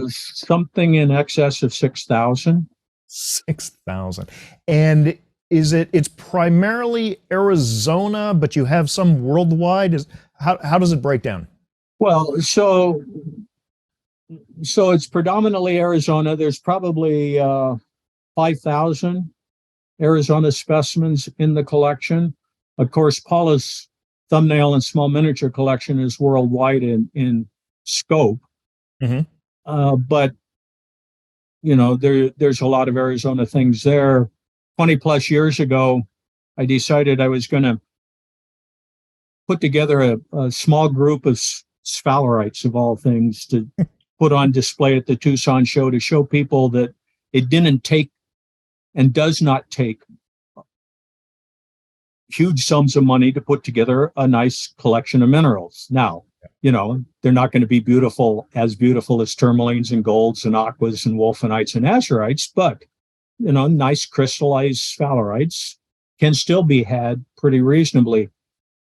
Something in excess of 6,000. 6,000. And it's primarily Arizona, but you have some worldwide? How does it break down? Well, so it's predominantly Arizona. There's probably 5,000 Arizona specimens in the collection. Of course, Paula's thumbnail and small miniature collection is worldwide in scope. Mm-hmm. But, you know, there's a lot of Arizona things there. 20 plus years ago, I decided I was going to put together a small group of sphalerites, of all things, to put on display at the Tucson show to show people that it didn't take and does not take huge sums of money to put together a nice collection of minerals. Now, you know, they're not going to be beautiful as tourmalines and golds and aquas and wolfenites and azurites, but, you know, nice crystallized sphalerites can still be had pretty reasonably.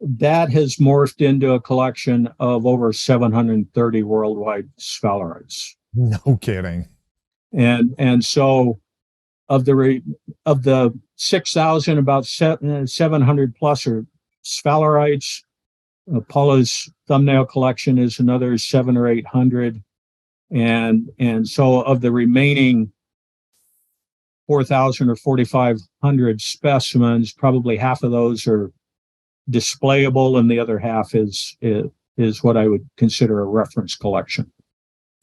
That has morphed into a collection of over 730 worldwide sphalerites. No kidding. And so of the 6,000, about 700 plus are sphalerites. Paula's thumbnail collection is another 700 or 800. And so of the remaining 4,000 or 4,500 specimens, probably half of those are displayable, and the other half is what I would consider a reference collection.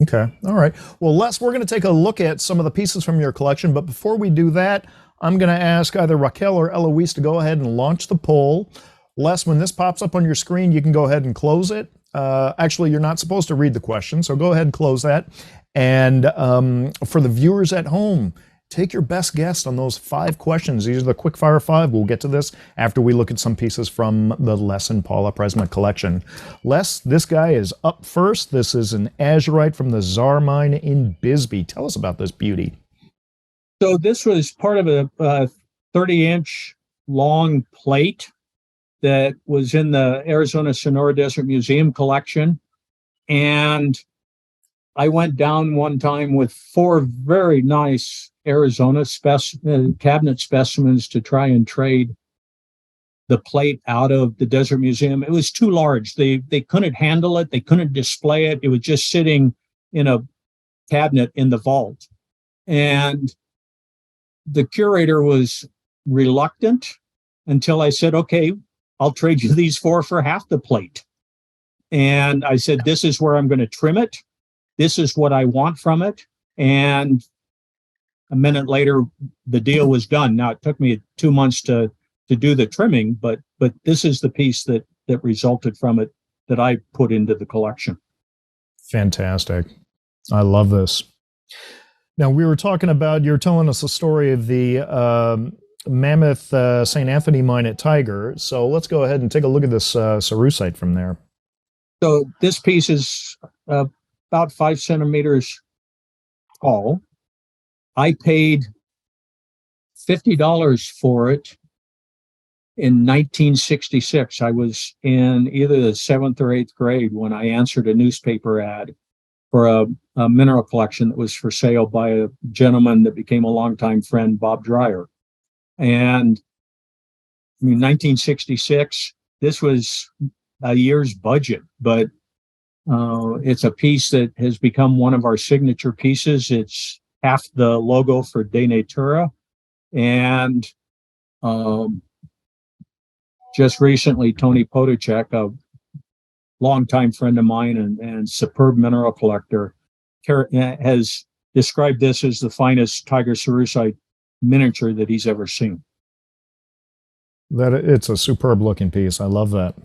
Okay. All right. Well, Les, we're going to take a look at some of the pieces from your collection, but before we do that, I'm going to ask either Raquel or Eloise to go ahead and launch the poll. Les, when this pops up on your screen, you can go ahead and close it. Actually, you're not supposed to read the question, so go ahead and close that. And for the viewers at home, take your best guess on those 5 questions. These are the quick fire 5. We'll get to this after we look at some pieces from the Les and Paula Presmyk collection. Les, this guy is up first. This is an azurite from the Czar Mine in Bisbee. Tell us about this beauty. So this was part of a 30-inch long plate that was in the Arizona Sonora Desert Museum collection. And I went down one time with 4 very nice Arizona cabinet specimens to try and trade the plate out of the Desert Museum. It was too large. They couldn't handle it. They couldn't display it. It was just sitting in a cabinet in the vault. And the curator was reluctant until I said, okay, I'll trade you these four for half the plate. And I said, this is where I'm going to trim it. This is what I want from it. And a minute later, the deal was done. Now, it took me 2 months to do the trimming, but this is the piece that resulted from it that I put into the collection. Fantastic. I love this. Now, we were talking about, you're telling us the story of the Mammoth St. Anthony mine at Tiger. So let's go ahead and take a look at this cerussite from there. So this piece is about 5 centimeters tall. I paid $50 for it in 1966. I was in either the 7th or 8th grade when I answered a newspaper ad for a mineral collection that was for sale by a gentleman that became a longtime friend, Bob Dreyer. And I mean, 1966, this was a year's budget, but it's a piece that has become one of our signature pieces. It's half the logo for De Natura. And just recently, Tony Podacek, a longtime friend of mine and superb mineral collector, has described this as the finest Tiger cerussite miniature that he's ever seen. That it's a superb looking piece. I love that.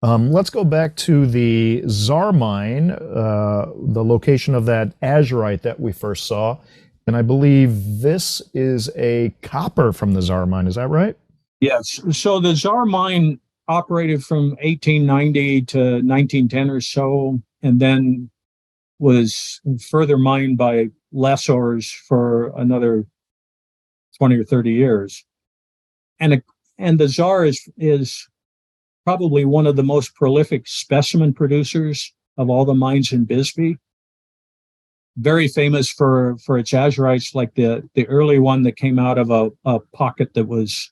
Let's go back to the Czar mine, the location of that azurite that we first saw. And I believe this is a copper from the Czar mine. Is that right? Yes. So the Czar mine operated from 1890 to 1910 or so, and then was further mined by lessors for another 20 or 30 years. And the Czar is probably one of the most prolific specimen producers of all the mines in Bisbee. Very famous for its azurites, like the early one that came out of a pocket that was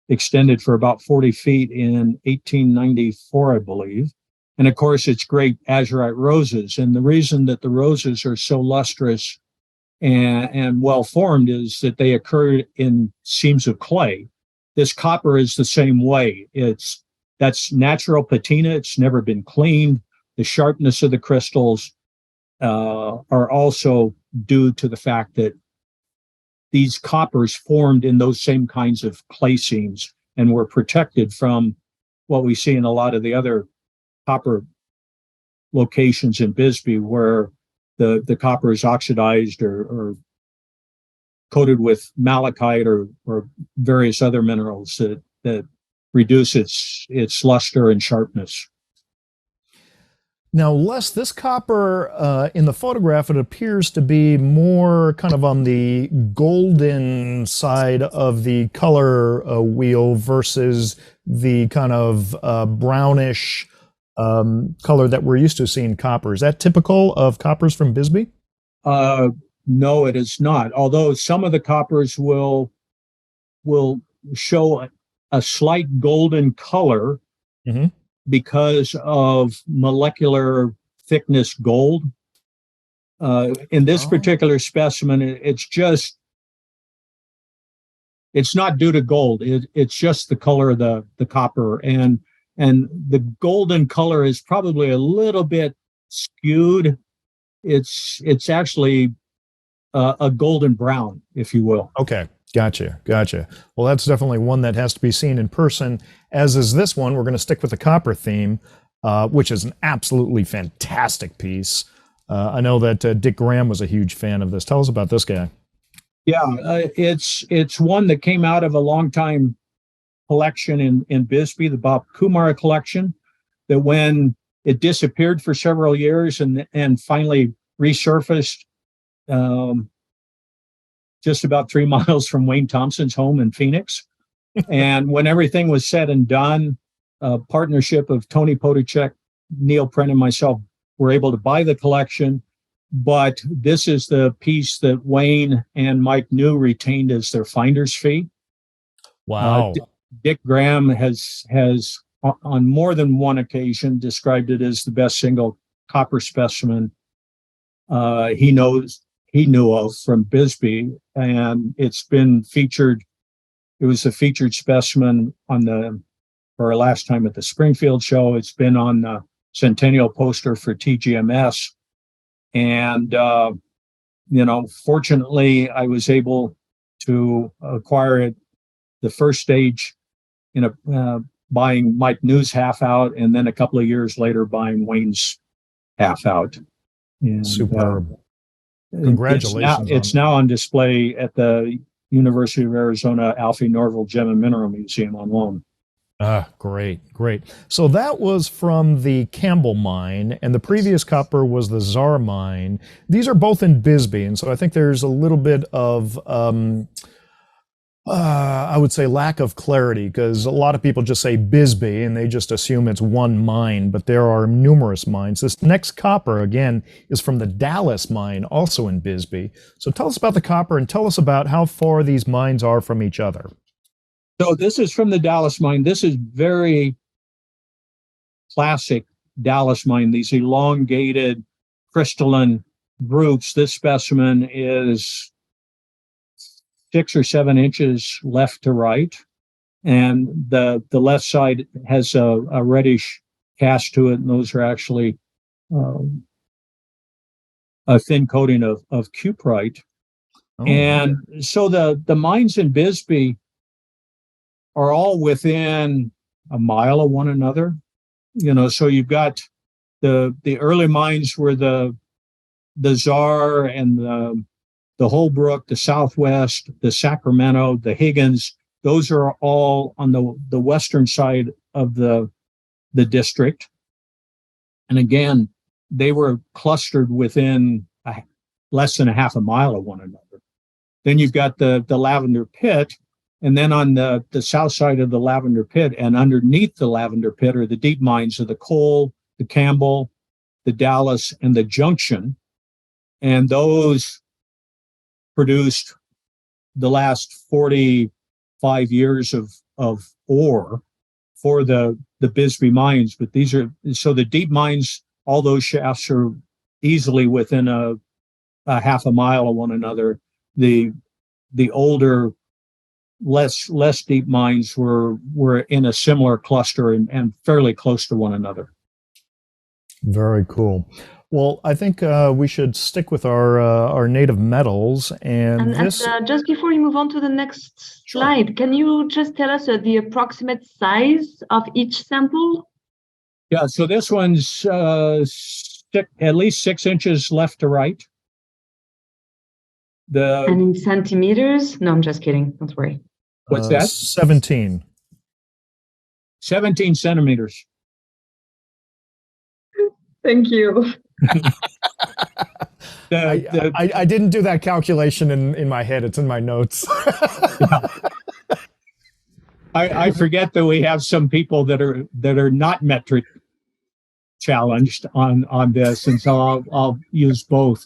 extended for about 40 feet in 1894, I believe. And of course, it's great azurite roses. And the reason that the roses are so lustrous and well formed is that they occur in seams of clay. This copper is the same way. That's natural patina. It's never been cleaned. The sharpness of the crystals are also due to the fact that these coppers formed in those same kinds of clay seams and were protected from what we see in a lot of the other copper locations in Bisbee, where the copper is oxidized or coated with malachite or various other minerals that reduce its luster and sharpness. Now, Les, this copper in the photograph, it appears to be more kind of on the golden side of the color wheel versus the kind of brownish color that we're used to seeing copper. Is that typical of coppers from Bisbee? No, it is not. Although some of the coppers will show a slight golden color. Mm-hmm. Because of molecular thickness gold. In this particular specimen, it's not due to gold. It's just the color of the copper. And the golden color is probably a little bit skewed. It's actually a golden brown, if you will. Okay. Gotcha. Well, that's definitely one that has to be seen in person, as is this one. We're going to stick with the copper theme, which is an absolutely fantastic piece. I know that Dick Graham was a huge fan of this. Tell us about this guy. Yeah, it's one that came out of a longtime collection in Bisbee, the Bob Kumar collection, that when it disappeared for several years and finally resurfaced, just about 3 miles from Wayne Thompson's home in Phoenix. And when everything was said and done, a partnership of Tony Podacek, Neil Prent, and myself were able to buy the collection. But this is the piece that Wayne and Mike New retained as their finder's fee. Wow. Dick Graham has on more than one occasion described it as the best single copper specimen he knew of from Bisbee, and it's been featured. It was a featured specimen on the for our last time at the Springfield show. It's been on the Centennial poster for TGMS. And, fortunately, I was able to acquire it the first stage buying Mike New's half out, and then a couple of years later buying Wayne's half out. And, superb. Congratulations. It's now on display at the University of Arizona Alfie Norville Gem and Mineral Museum on loan. Great. So that was from the Campbell mine, and the previous copper was the Czar mine. These are both in Bisbee, and so I think there's a little bit of, I would say, lack of clarity, because a lot of people just say Bisbee and they just assume it's one mine, but there are numerous mines. This next copper, again, is from the Dallas mine, also in Bisbee. So tell us about the copper and tell us about how far these mines are from each other. So this is from the Dallas mine. This is very classic Dallas mine, these elongated crystalline groups. This specimen is 6 or 7 inches left to right, and the left side has a reddish cast to it, and those are actually a thin coating of cuprite. Oh. And so the mines in Bisbee are all within a mile of one another. So you've got the early mines were the Czar and the Holbrook, the Southwest, the Sacramento, the Higgins. Those are all on the western side of the district. And again, they were clustered within less than a half a mile of one another. Then you've got the Lavender Pit. And then on the south side of the Lavender Pit and underneath the Lavender Pit are the deep mines of the Cole, the Campbell, the Dallas, and the Junction. And those produced the last 45 years of ore for the Bisbee mines. But so the deep mines, all those shafts are easily within a half a mile of one another. The older, less deep mines were in a similar cluster and fairly close to one another. Very cool. Well, I think we should stick with our native metals. And just before you move on to the next slide, can you just tell us the approximate size of each sample? Yeah, so this one's at least 6 inches left to right. And in centimeters? No, I'm just kidding. Don't worry. What's that? 17. 17 centimeters. Thank you. I didn't do that calculation in my head. It's in my notes. I forget that we have some people that are not metric challenged on this, and so I'll use both.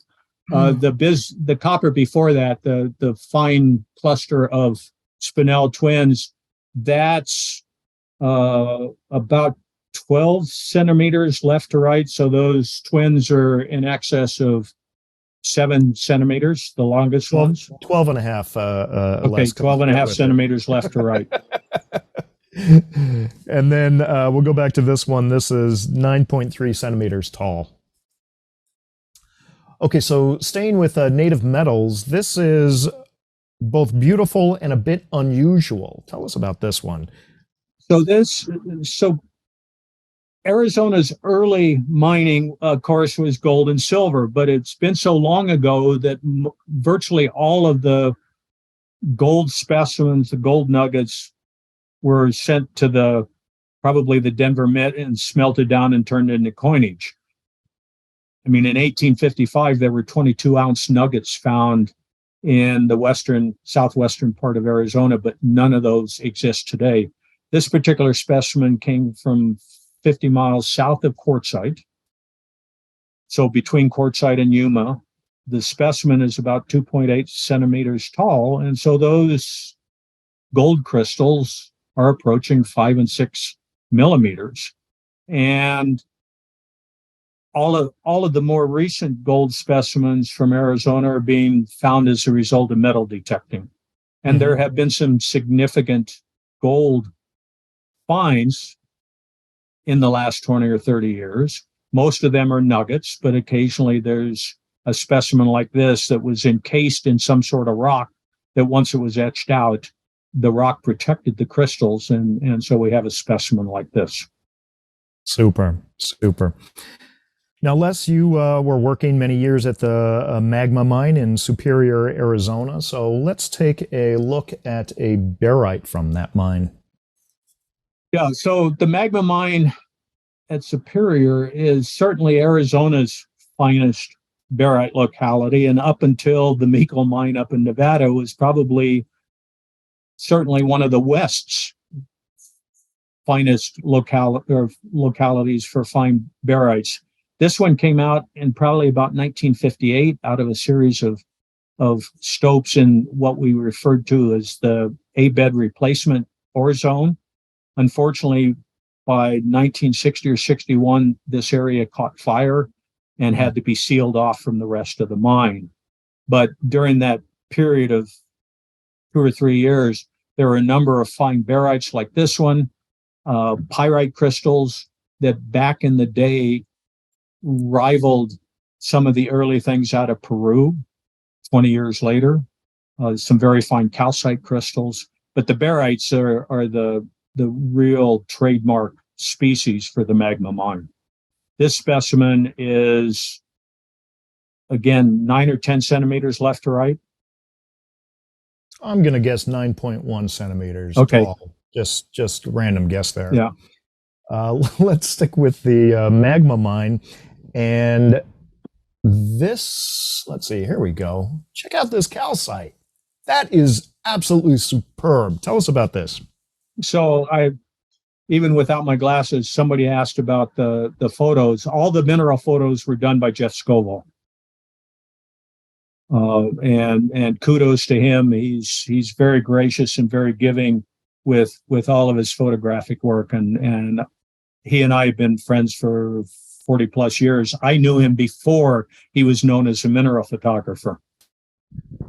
The copper before that, the fine cluster of Spinel twins, that's about 12 centimeters left to right. So those twins are in excess of 7 centimeters, the longest ones. 12 and a half. Okay, 12 and a half centimeters left to right. And then we'll go back to this one. This is 9.3 centimeters tall. Okay, so staying with native metals, this is both beautiful and a bit unusual. Tell us about this one. So Arizona's early mining, of course, was gold and silver, but it's been so long ago that virtually all of the gold specimens, the gold nuggets, were sent to probably the Denver Mint and smelted down and turned into coinage. I mean, in 1855, there were 22-ounce nuggets found in the southwestern part of Arizona, but none of those exist today. This particular specimen came from 50 miles south of Quartzsite. So between Quartzsite and Yuma, the specimen is about 2.8 centimeters tall. And so those gold crystals are approaching 5 and 6 millimeters. And all of the more recent gold specimens from Arizona are being found as a result of metal detecting. And there have been some significant gold finds in the last 20 or 30 years. Most of them are nuggets, but occasionally there's a specimen like this that was encased in some sort of rock that once it was etched out, the rock protected the crystals. And so we have a specimen like this. Super. Now, Les, you were working many years at the magma mine in Superior, Arizona. So let's take a look at a barite from that mine. Yeah, so the magma mine at Superior is certainly Arizona's finest barite locality. And up until the Mico mine up in Nevada was probably certainly one of the West's finest localities for fine barites. This one came out in probably about 1958 out of a series of stopes in what we referred to as the A-bed replacement ore zone. Unfortunately, by 1960 or 61, this area caught fire and had to be sealed off from the rest of the mine. But during that period of 2 or 3 years, there were a number of fine barites like this one, pyrite crystals that back in the day rivaled some of the early things out of Peru 20 years later, some very fine calcite crystals. But the barites are the real trademark species for the magma mine. This specimen is, again, 9 or 10 centimeters left to right. I'm going to guess 9.1 centimeters tall. Just random guess there. Yeah. Let's stick with the magma mine. And this, let's see, here we go. Check out this calcite. That is absolutely superb. Tell us about this. So even without my glasses, somebody asked about the photos. All the mineral photos were done by Jeff Scoville. And kudos to him. He's very gracious and very giving with all of his photographic work. And he and I have been friends for 40 plus years. I knew him before he was known as a mineral photographer.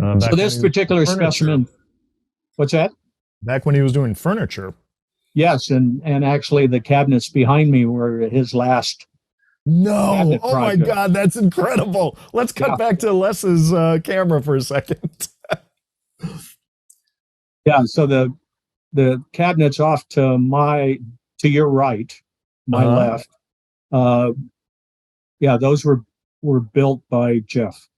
So this particular specimen, what's that? Back when he was doing furniture. Yes, and actually the cabinets behind me were his last. No, oh my God, that's incredible. Let's cut back to Les's camera for a second. Yeah, so the cabinets off to your right, my left. Those were built by Jeff.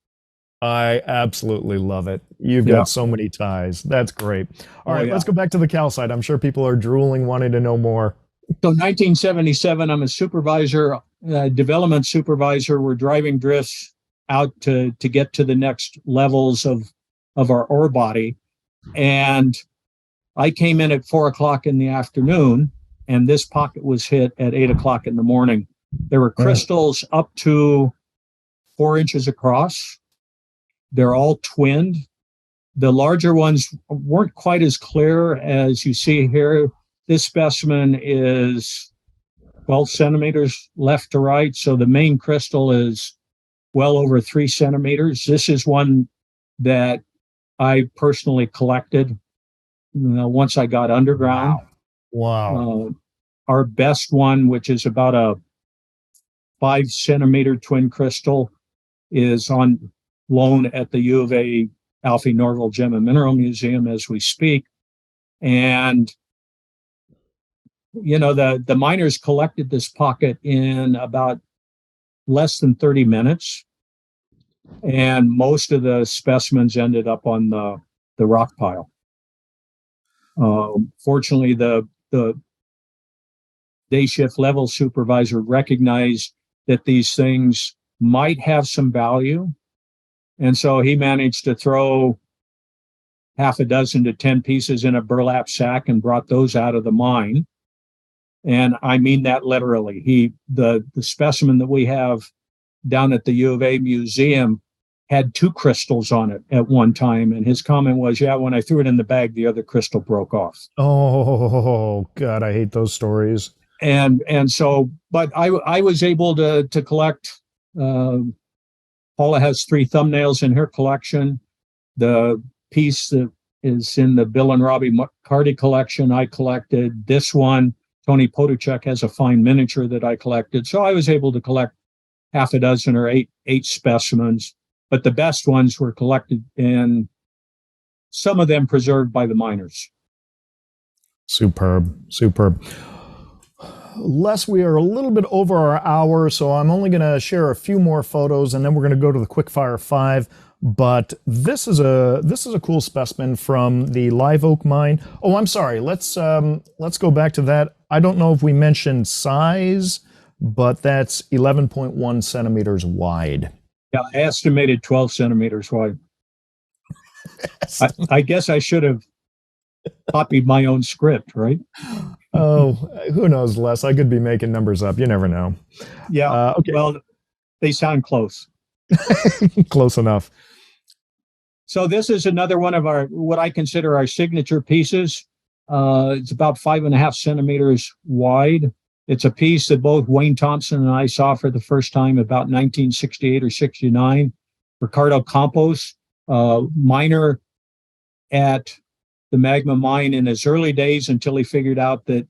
I absolutely love it. You've got so many ties. That's great. All right, let's go back to the calcite. I'm sure people are drooling, wanting to know more. So 1977, I'm a supervisor, development supervisor. We're driving drifts out to get to the next levels of our ore body. And I came in at 4:00 in the afternoon, and this pocket was hit at 8:00 in the morning. There were crystals up to 4 inches across. They're all twinned. The larger ones weren't quite as clear as you see here. This specimen is 12 centimeters left to right. So the main crystal is well over 3 centimeters. This is one that I personally collected once I got underground. Wow. Our best one, which is about a 5 centimeter twin crystal, is on loan at the U of A Alfie Norville Gem and Mineral Museum as we speak. And, the miners collected this pocket in about less than 30 minutes. And most of the specimens ended up on the rock pile. Fortunately, the day shift level supervisor recognized that these things might have some value. And so he managed to throw half a dozen to 10 pieces in a burlap sack and brought those out of the mine. And I mean that literally. The specimen that we have down at the U of A museum had 2 crystals on it at one time. And his comment was, when I threw it in the bag, the other crystal broke off. Oh, God, I hate those stories. And so, but I was able to collect, Paula has 3 thumbnails in her collection. The piece that is in the Bill and Robbie McCarty collection, I collected. This one Tony Potuchek has a fine miniature that I collected. So I was able to collect half a dozen or eight specimens, but the best ones were collected and some of them preserved by the miners. Superb, superb. Les, we are a little bit over our hour, so I'm only going to share a few more photos, and then we're going to go to the Quickfire 5. But this is a cool specimen from the Live Oak mine. Oh, I'm sorry. Let's go back to that. I don't know if we mentioned size, but that's 11.1 centimeters wide. Yeah, I estimated 12 centimeters wide. I guess I should have copied my own script, right? Oh, who knows, Les? I could be making numbers up. You never know. Yeah. Okay. Well, they sound close. Close enough. So this is another one of what I consider our signature pieces. It's about 5.5 centimeters wide. It's a piece that both Wayne Thompson and I saw for the first time about 1968 or 69. Ricardo Campos, miner at the Magma mine in his early days until he figured out that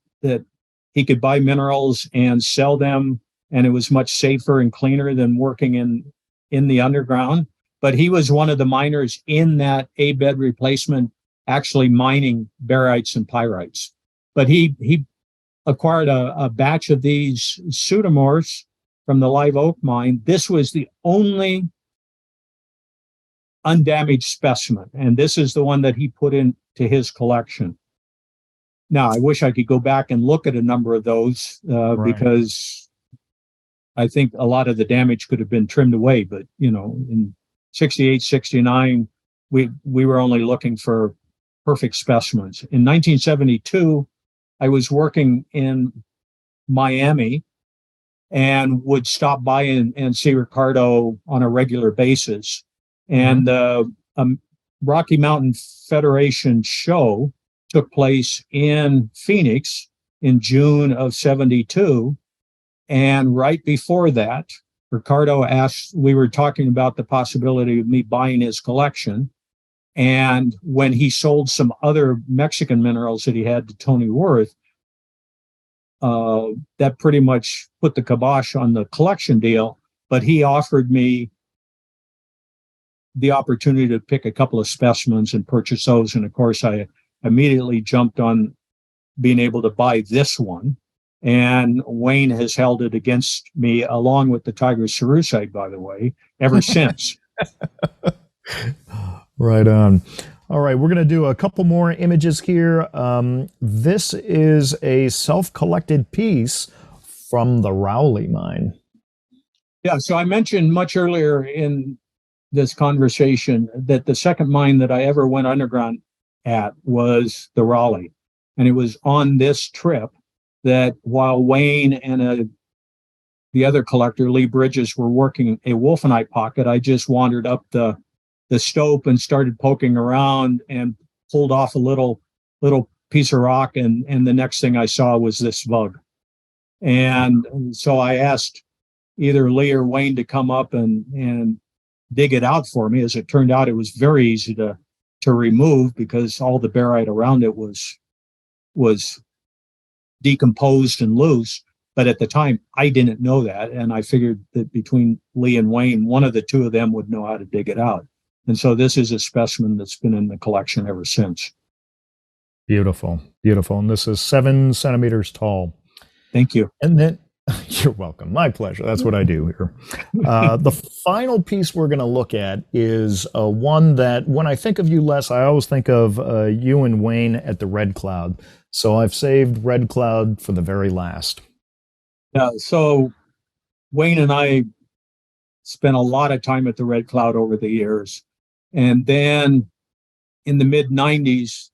he could buy minerals and sell them, and it was much safer and cleaner than working in the underground. But he was one of the miners in that A-bed replacement, actually mining barytes and pyrites. But he acquired a batch of these pseudomorphs from the Live Oak mine. This was the only undamaged specimen, and this is the one that he put into his collection. Now, I wish I could go back and look at a number of those Right. because I think a lot of the damage could have been trimmed away. But, in 68, 69, we were only looking for perfect specimens. In 1972, I was working in Miami and would stop by and see Ricardo on a regular basis. And Rocky Mountain Federation show took place in Phoenix in June of 72. And right before that, Ricardo asked, we were talking about the possibility of me buying his collection. And when he sold some other Mexican minerals that he had to Tony Worth, that pretty much put the kibosh on the collection deal. But he offered me the opportunity to pick a couple of specimens and purchase those. And of course, I immediately jumped on being able to buy this one. And Wayne has held it against me, along with the Tiger Cerussite, by the way, ever since. Right on. All right, we're going to do a couple more images here. This is a self-collected piece from the Rowley mine. Yeah, so I mentioned much earlier in this conversation that the second mine that I ever went underground at was the Raleigh. And it was on this trip that while Wayne and the other collector, Lee Bridges, were working a wolfenite pocket, I just wandered up the stope and started poking around and pulled off a little piece of rock. And the next thing I saw was this bug. And so I asked either Lee or Wayne to come up and dig it out for me. As it turned out, it was very easy to remove because all the barite around it was decomposed and loose. But at the time, I didn't know that. And I figured that between Lee and Wayne, one of the two of them would know how to dig it out. And so this is a specimen that's been in the collection ever since. Beautiful, beautiful. And this is 7 centimeters tall. Thank you. And then, you're welcome. My pleasure. That's what I do here. The final piece we're going to look at is one that, when I think of you, Les, I always think of you and Wayne at the Red Cloud. So I've saved Red Cloud for the very last. Yeah. So Wayne and I spent a lot of time at the Red Cloud over the years. And then in the mid-90s,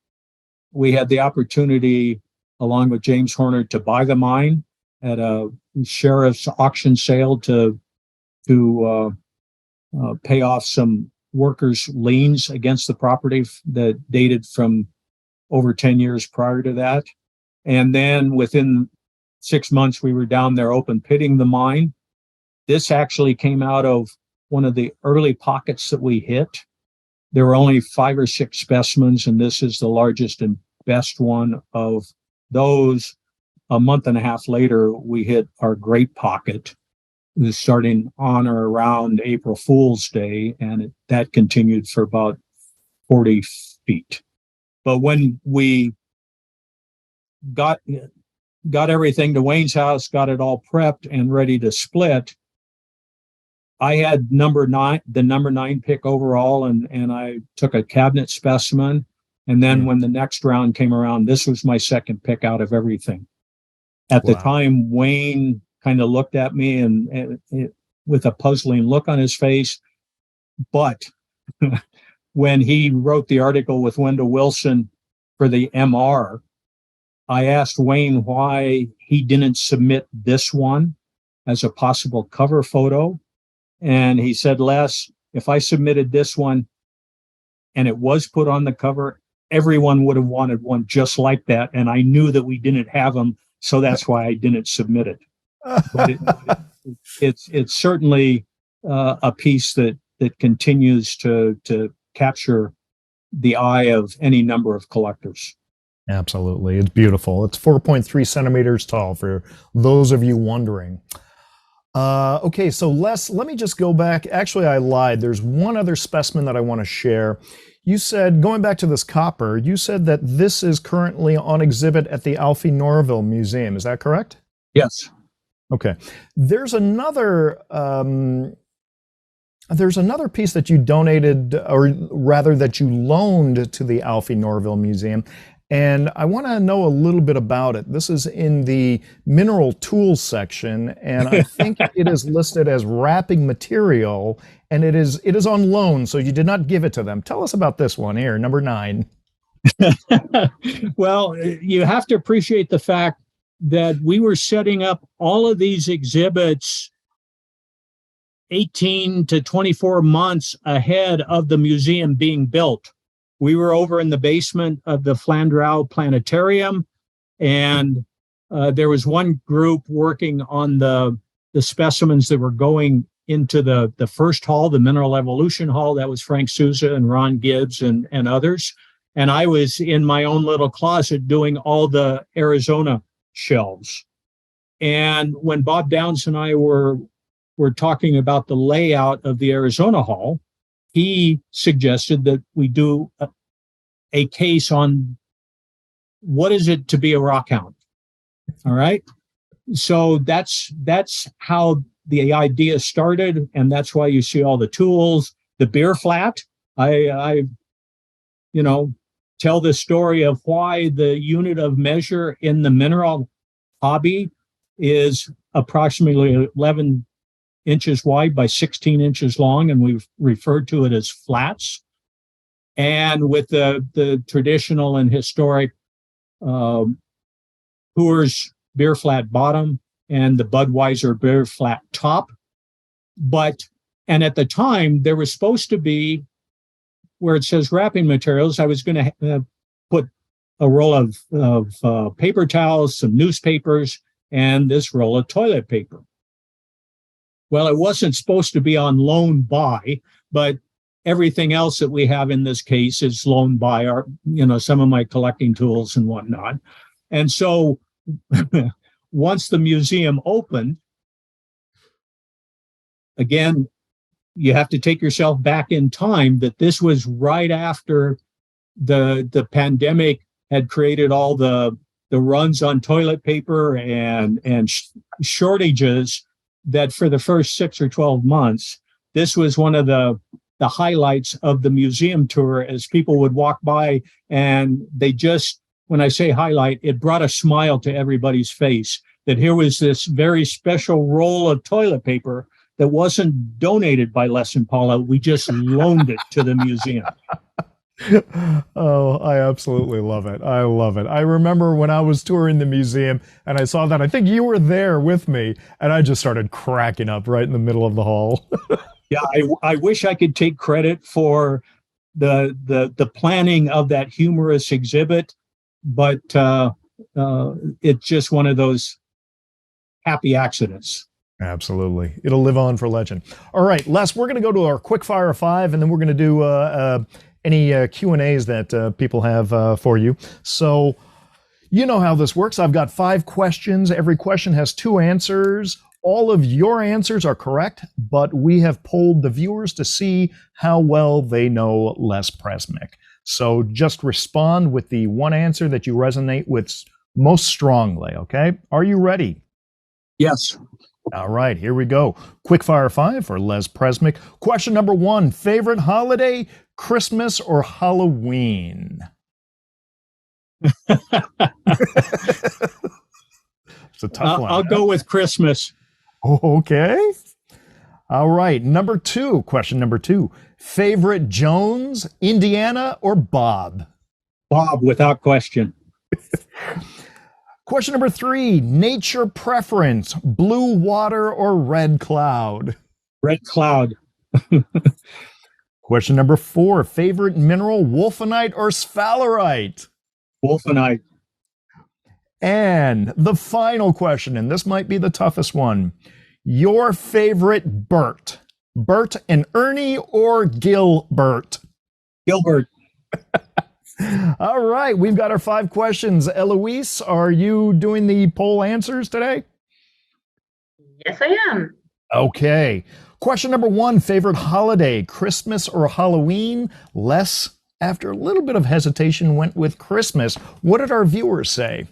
we had the opportunity, along with James Horner, to buy the mine at a sheriff's auction sale to pay off some workers' liens against the property that dated from over 10 years prior to that. And then within 6 months, we were down there open pitting the mine. This actually came out of one of the early pockets that we hit. There were only 5 or 6 specimens, and this is the largest and best one of those. a month and a half later, we hit our great pocket. It was starting on or around April Fool's Day, and that continued for about 40 feet. But when we got everything to Wayne's house, got it all prepped and ready to split, I had the number 9 pick overall, and I took a cabinet specimen. And then when the next round came around, this was my second pick out of everything. At the time, Wayne kind of looked at me and with a puzzling look on his face. But when he wrote the article with Wendell Wilson for the MR, I asked Wayne why he didn't submit this one as a possible cover photo. And he said, Les, if I submitted this one and it was put on the cover, everyone would have wanted one just like that. And I knew that we didn't have them, so that's why I didn't submit it. But it's certainly a piece that continues to capture the eye of any number of collectors. Absolutely. It's beautiful. It's 4.3 centimeters tall, for those of you wondering. Okay, so Les, let me just go back. Actually, I lied. There's one other specimen that I want to share. You said, going back to this copper, you said that this is currently on exhibit at the Alfie Norville Museum. Is that correct? Yes. Okay. There's another piece that you donated, or rather that you loaned to the Alfie Norville Museum, and I want to know a little bit about it. This is in the mineral tools section, and I think it is listed as wrapping material, and it is on loan, so you did not give it to them. Tell us about this one here, number 9. Well, you have to appreciate the fact that we were setting up all of these exhibits 18 to 24 months ahead of the museum being built. We were over in the basement of the Flandrau Planetarium, and there was one group working on the specimens that were going into the first hall, the Mineral Evolution Hall. That was Frank Souza and Ron Gibbs and others. And I was in my own little closet doing all the Arizona shelves. And when Bob Downs and I were talking about the layout of the Arizona Hall, he suggested that we do a case on what is it to be a rockhound. All right. So that's how the idea started. And that's why you see all the tools, the beer flat. I tell the story of why the unit of measure in the mineral hobby is approximately 11 inches wide by 16 inches long, and we've referred to it as flats. And with the traditional and historic Coors beer flat bottom and the Budweiser beer flat top. And at the time, there was supposed to be, where it says wrapping materials, I was going to put a roll of paper towels, some newspapers, and this roll of toilet paper. Well, it wasn't supposed to be on loan by, but everything else that we have in this case is loaned by some of my collecting tools and whatnot. And so once the museum opened, again, you have to take yourself back in time, that this was right after the pandemic had created all the runs on toilet paper and shortages, that for the first 6 or 12 months, this was one of the highlights of the museum tour, as people would walk by and they just, when I say highlight, it brought a smile to everybody's face, that here was this very special roll of toilet paper that wasn't donated by Les and Paula. We just loaned it to the museum. Oh, I absolutely love it. I love it. I remember when I was touring the museum and I saw that, I think you were there with me, and I just started cracking up right in the middle of the hall. Yeah, I wish I could take credit for the planning of that humorous exhibit, but it's just one of those happy accidents. Absolutely. It'll live on for legend. All right, Les, we're going to go to our quick fire 5, and then we're going to do any Q&As that people have for you. So You know how this works. I've got 5 questions. Every question has 2 answers. All of your answers are correct, but we have polled the viewers to see how well they know Les Presmyk. So just respond with the one answer that you resonate with most strongly, okay? Are you ready? Yes. All right, here we go. Quickfire 5 for Les Presmyk. Question number 1, favorite holiday, Christmas or Halloween? It's a tough one. I'll go with Christmas. Okay. All right. Question number 2. Favorite Jones, Indiana, or Bob? Bob, without question. Question number 3. Nature preference, blue water or red cloud? Red cloud. Question number 4. Favorite mineral, wolfenite or sphalerite? Wolfenite. And the final question, and this might be the toughest one. Your favorite Bert? Bert and Ernie or Gilbert? Gilbert. All right, we've got our 5 questions. Eloise, are you doing the poll answers today? Yes, I am. Okay. Question number 1, favorite holiday, Christmas or Halloween? Les, after a little bit of hesitation, went with Christmas. What did our viewers say?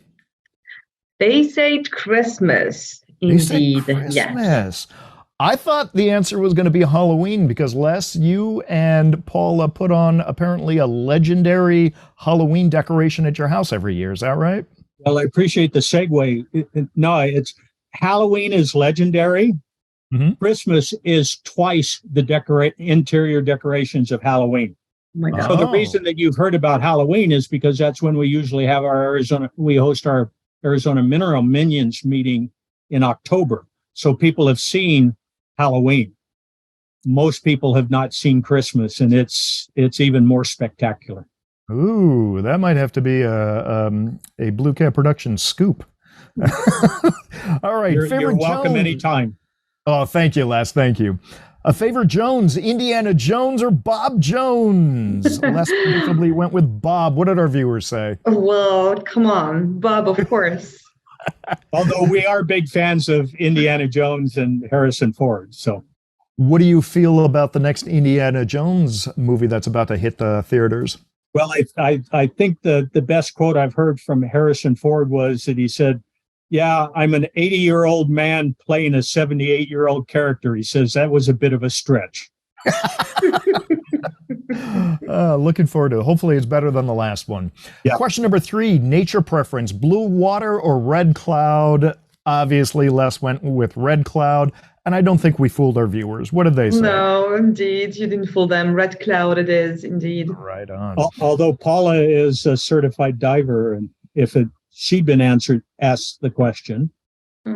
They said Christmas. Indeed, yes. I thought the answer was going to be Halloween because, Les, you and Paula put on apparently a legendary Halloween decoration at your house every year. Is that right? Well, I appreciate the segue. No, it's Halloween is legendary. Mm-hmm. Christmas is twice the interior decorations of Halloween. Oh my God. So the reason that you've heard about Halloween is because that's when we usually have we host our Arizona Mineral Minions meeting in October. So people have seen Halloween. Most people have not seen Christmas, and it's even more spectacular. Ooh, that might have to be a Blue Cat Productions scoop. All right, you're welcome anytime. Oh, thank you, Les. Thank you. A favorite Jones, Indiana Jones or Bob Jones? Les predictably went with Bob. What did our viewers say? Well, come on, Bob, of course. Although we are big fans of Indiana Jones and Harrison Ford. So, what do you feel about the next Indiana Jones movie that's about to hit the theaters? Well, I think the best quote I've heard from Harrison Ford was that he said, "Yeah, I'm an 80-year-old man playing a 78-year-old character." He says that was a bit of a stretch. Looking forward to it. Hopefully it's better than the last one. Yeah. Question number 3, nature preference, blue water or red cloud? Obviously, Les went with red cloud, and I don't think we fooled our viewers. What did they say? No, indeed, you didn't fool them. Red cloud it is, indeed. Right on. Although Paula is a certified diver, and if she'd been asked the question,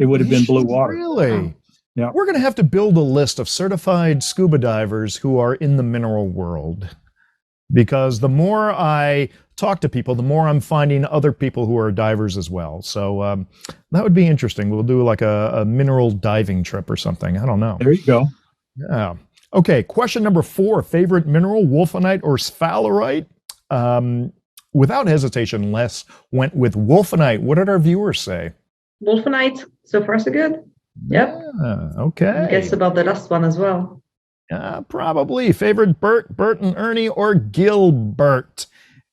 it would have been blue water. Really? Oh. Yeah. We're going to have to build a list of certified scuba divers who are in the mineral world. Because the more I talk to people, the more I'm finding other people who are divers as well. So that would be interesting. We'll do like a mineral diving trip or something. I don't know. There you go. Yeah. Okay. Question number 4, favorite mineral, wolfenite or sphalerite? Without hesitation, Les went with wolfenite. What did our viewers say? Wolfenite. So far, so good. Yep. Yeah, okay. I guess about the last one as well. Probably. Favorite Bert and Ernie or Gilbert?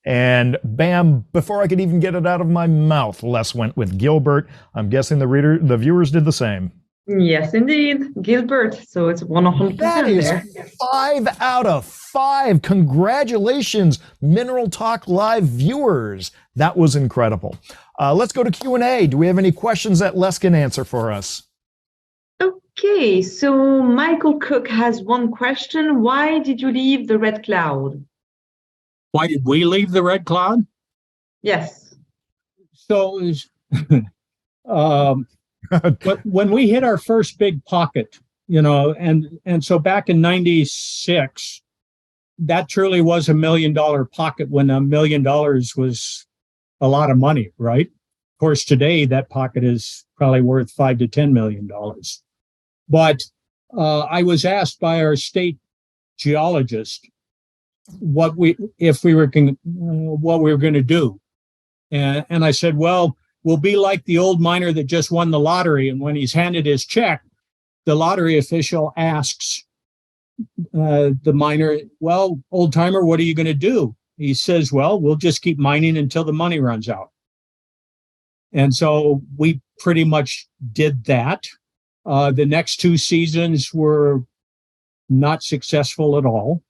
And bam, before I could even get it out of my mouth, Les went with Gilbert. I'm guessing the viewers did the same. Yes, indeed. Gilbert. So it's 100% that is there. 5 out of 5. Congratulations, Mineral Talk Live viewers. That was incredible. Let's go to Q&A. Do we have any questions that Les can answer for us? Okay, so Michael Cook has one question. Why did you leave the red cloud? Why did we leave the red cloud? Yes. So but when we hit our first big pocket, and so back in 96, that truly was $1 million pocket when $1 million was a lot of money, right? Of course, today that pocket is probably worth $5 to $10 million. But I was asked by our state geologist what we were going to do. And I said, well, we'll be like the old miner that just won the lottery. And when he's handed his check, the lottery official asks the miner, well, old timer, what are you going to do? He says, well, we'll just keep mining until the money runs out. And so we pretty much did that. The next 2 seasons were not successful at all.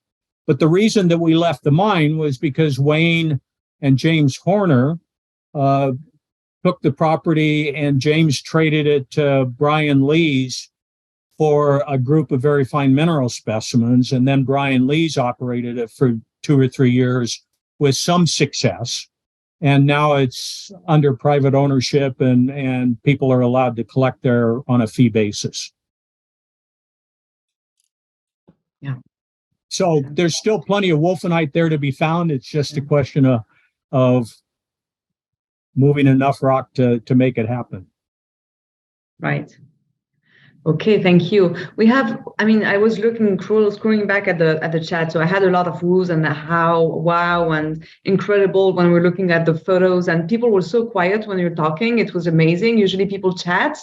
But the reason that we left the mine was because Wayne and James Horner took the property, and James traded it to Brian Lees for a group of very fine mineral specimens. And then Brian Lees operated it for 2 or 3 years with some success. And now it's under private ownership, and people are allowed to collect there on a fee basis. Yeah. So there's still plenty of wolfenite there to be found. It's just a question of moving enough rock to make it happen. Right. Okay, thank you. We have, I mean, I was scrolling back at the chat, so I had a lot of woos and how, wow, and incredible when we're looking at the photos, and people were so quiet when you're talking. It was amazing. Usually people chat,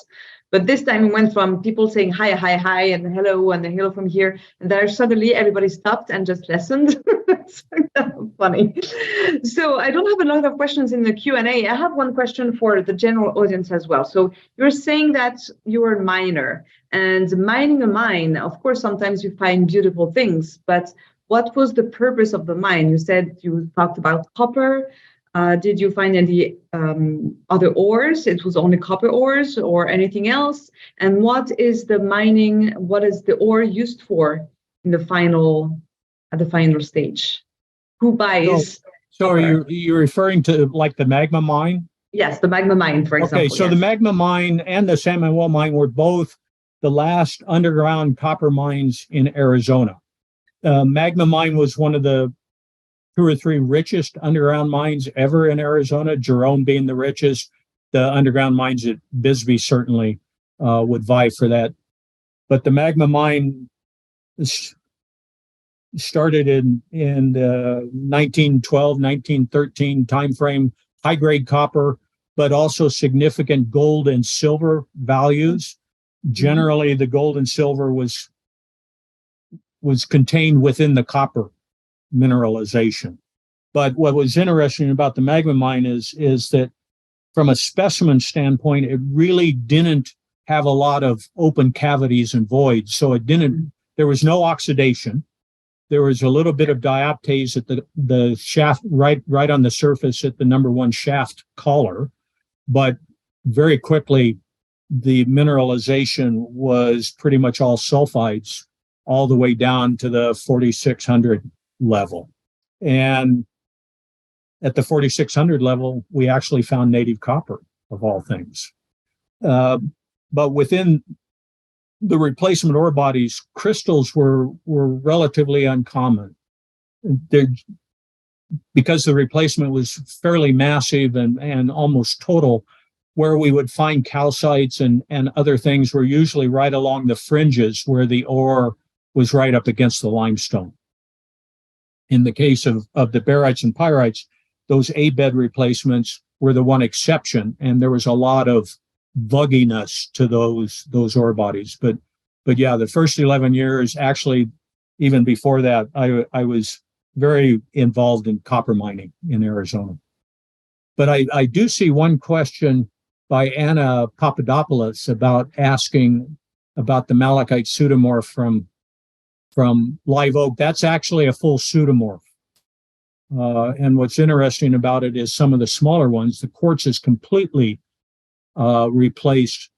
but this time we went from people saying hi, and hello from here, and then suddenly everybody stopped and just listened. It's funny. So I don't have a lot of questions in the Q&A. I have one question for the general audience as well. So you're saying that you're a miner, and mining a mine, of course, sometimes you find beautiful things, but what was the purpose of the mine? You said you talked about copper. Did you find any other ores? It was only copper ores or anything else? And what is the ore used for in the final stage? Who buys? So are you referring to like the magma mine? Yes, the magma mine, for example. Okay, so yes. The magma mine and the San Manuel mine were both the last underground copper mines in Arizona. Magma mine was one of the 2 or 3 richest underground mines ever in Arizona, Jerome being the richest. The underground mines at Bisbee certainly would vie for that. But the magma mine started in the 1912, 1913 timeframe, high-grade copper, but also significant gold and silver values. Generally, the gold and silver was contained within the copper mineralization. But what was interesting about the magma mine is that from a specimen standpoint, it really didn't have a lot of open cavities and voids. So there was no oxidation. There was a little bit of diaptase at the shaft, right on the surface at the number 1 shaft collar. But very quickly, the mineralization was pretty much all sulfides all the way down to the 4600 level. And at the 4600 level, we actually found native copper, of all things. But within the replacement ore bodies, crystals were relatively uncommon. Because the replacement was fairly massive and almost total, where we would find calcites and other things were usually right along the fringes where the ore was right up against the limestone. In the case of the barytes and pyrites, those A-bed replacements were the one exception, and there was a lot of vugginess to those ore bodies. But yeah, the first 11 years, actually, even before that, I was very involved in copper mining in Arizona. But I do see one question by Anna Papadopoulos asking about the malachite pseudomorph from Live Oak. That's actually a full pseudomorph. And what's interesting about it is some of the smaller ones, the quartz has completely replaced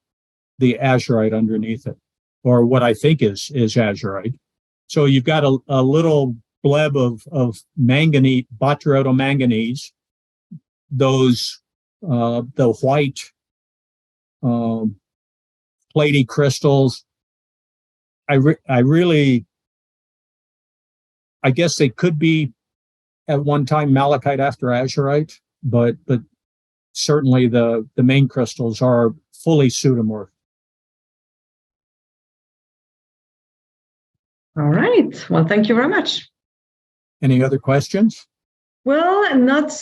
the azurite underneath it, or what I think is azurite. So you've got a little bleb of manganese, botryodomanganese, those the white platy crystals. I guess they could be at one time malachite after azurite, but certainly the main crystals are fully pseudomorph. All right. Well, thank you very much. Any other questions? Well, not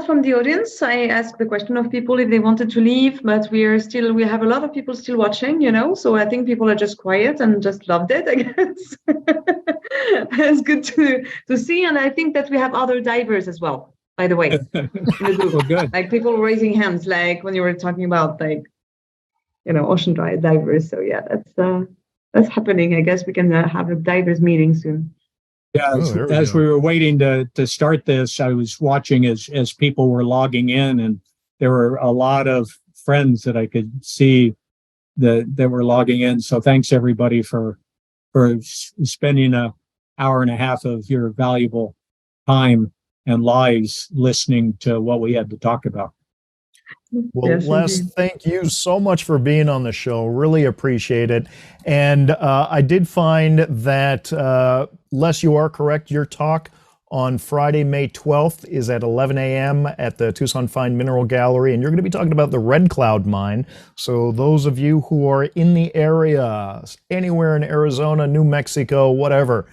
from the audience. I asked the question of people if they wanted to leave, but we have a lot of people still watching, so I think people are just quiet and just loved it, I guess. It's good to see. And I think that we have other divers as well, by the way, in the group. Well, good. Like people raising hands, like when you were talking about ocean divers. So yeah, that's happening. I guess we can have a divers meeting soon. Yeah, as we were waiting to start this, I was watching as people were logging in, and there were a lot of friends that I could see that were logging in. So thanks everybody for spending an hour and a half of your valuable time and lives listening to what we had to talk about. Well, Yes, Les, indeed. thank you so much for being on the show. Really appreciate it. And I did find that, Les, you are correct. Your talk on Friday, May 12th is at 11 a.m. at the Tucson Fine Mineral Gallery, and you're going to be talking about the Red Cloud Mine. So those of you who are in the area, anywhere in Arizona, New Mexico, whatever,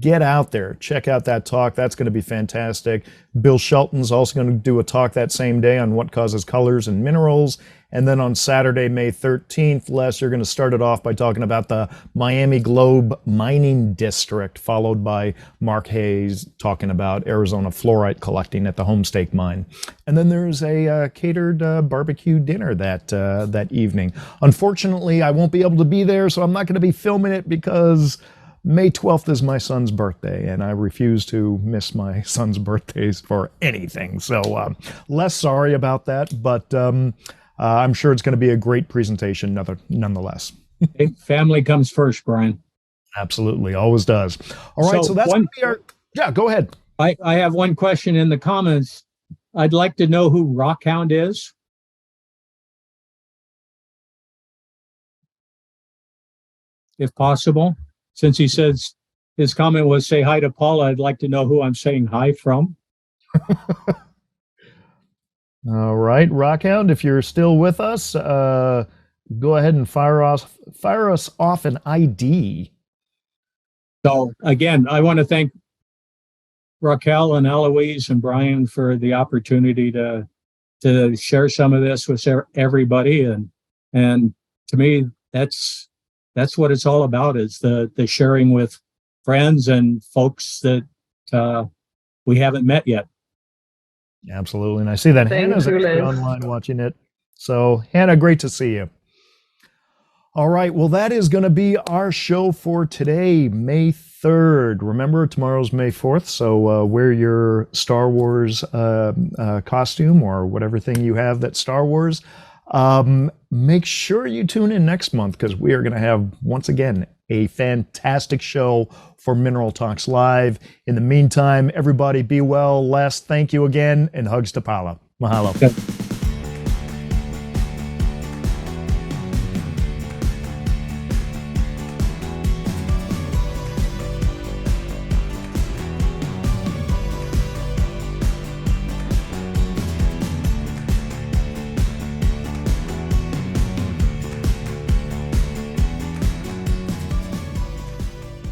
get out there, check out that talk. That's going to be fantastic. Bill Shelton's also going to do a talk that same day on what causes colors and minerals. And then on Saturday, May 13th, Les, you're going to start it off by talking about the Miami Globe Mining District, followed by Mark Hayes talking about Arizona fluorite collecting at the Homestake Mine. And then there's a catered barbecue dinner that evening. Unfortunately, I won't be able to be there, so I'm not going to be filming it because May 12th is my son's birthday, and I refuse to miss my son's birthdays for anything. So less sorry about that, but I'm sure it's going to be a great presentation nonetheless. Hey, family comes first, Brian. Absolutely, always does. All right, so that's going to be our... Yeah, go ahead. I have one question in the comments. I'd like to know who Rockhound is. If possible. Since he says his comment was say hi to Paula, I'd like to know who I'm saying hi from. All right, Rockhound, if you're still with us, go ahead and fire us off an ID. So again, I want to thank Raquel and Eloise and Brian for the opportunity to share some of this with everybody, and to me, that's what it's all about, is the sharing with friends and folks that we haven't met yet. Absolutely. And I see that Hannah's actually online watching it. So Hannah, great to see you. All right. Well, that is going to be our show for today, May 3rd. Remember, tomorrow's May 4th. So wear your Star Wars costume or whatever thing you have that's Star Wars. Make sure you tune in next month, because we are going to have, once again, a fantastic show for Mineral Talks Live. In the meantime, everybody be well. Les, thank you again, and hugs to Paula. Mahalo.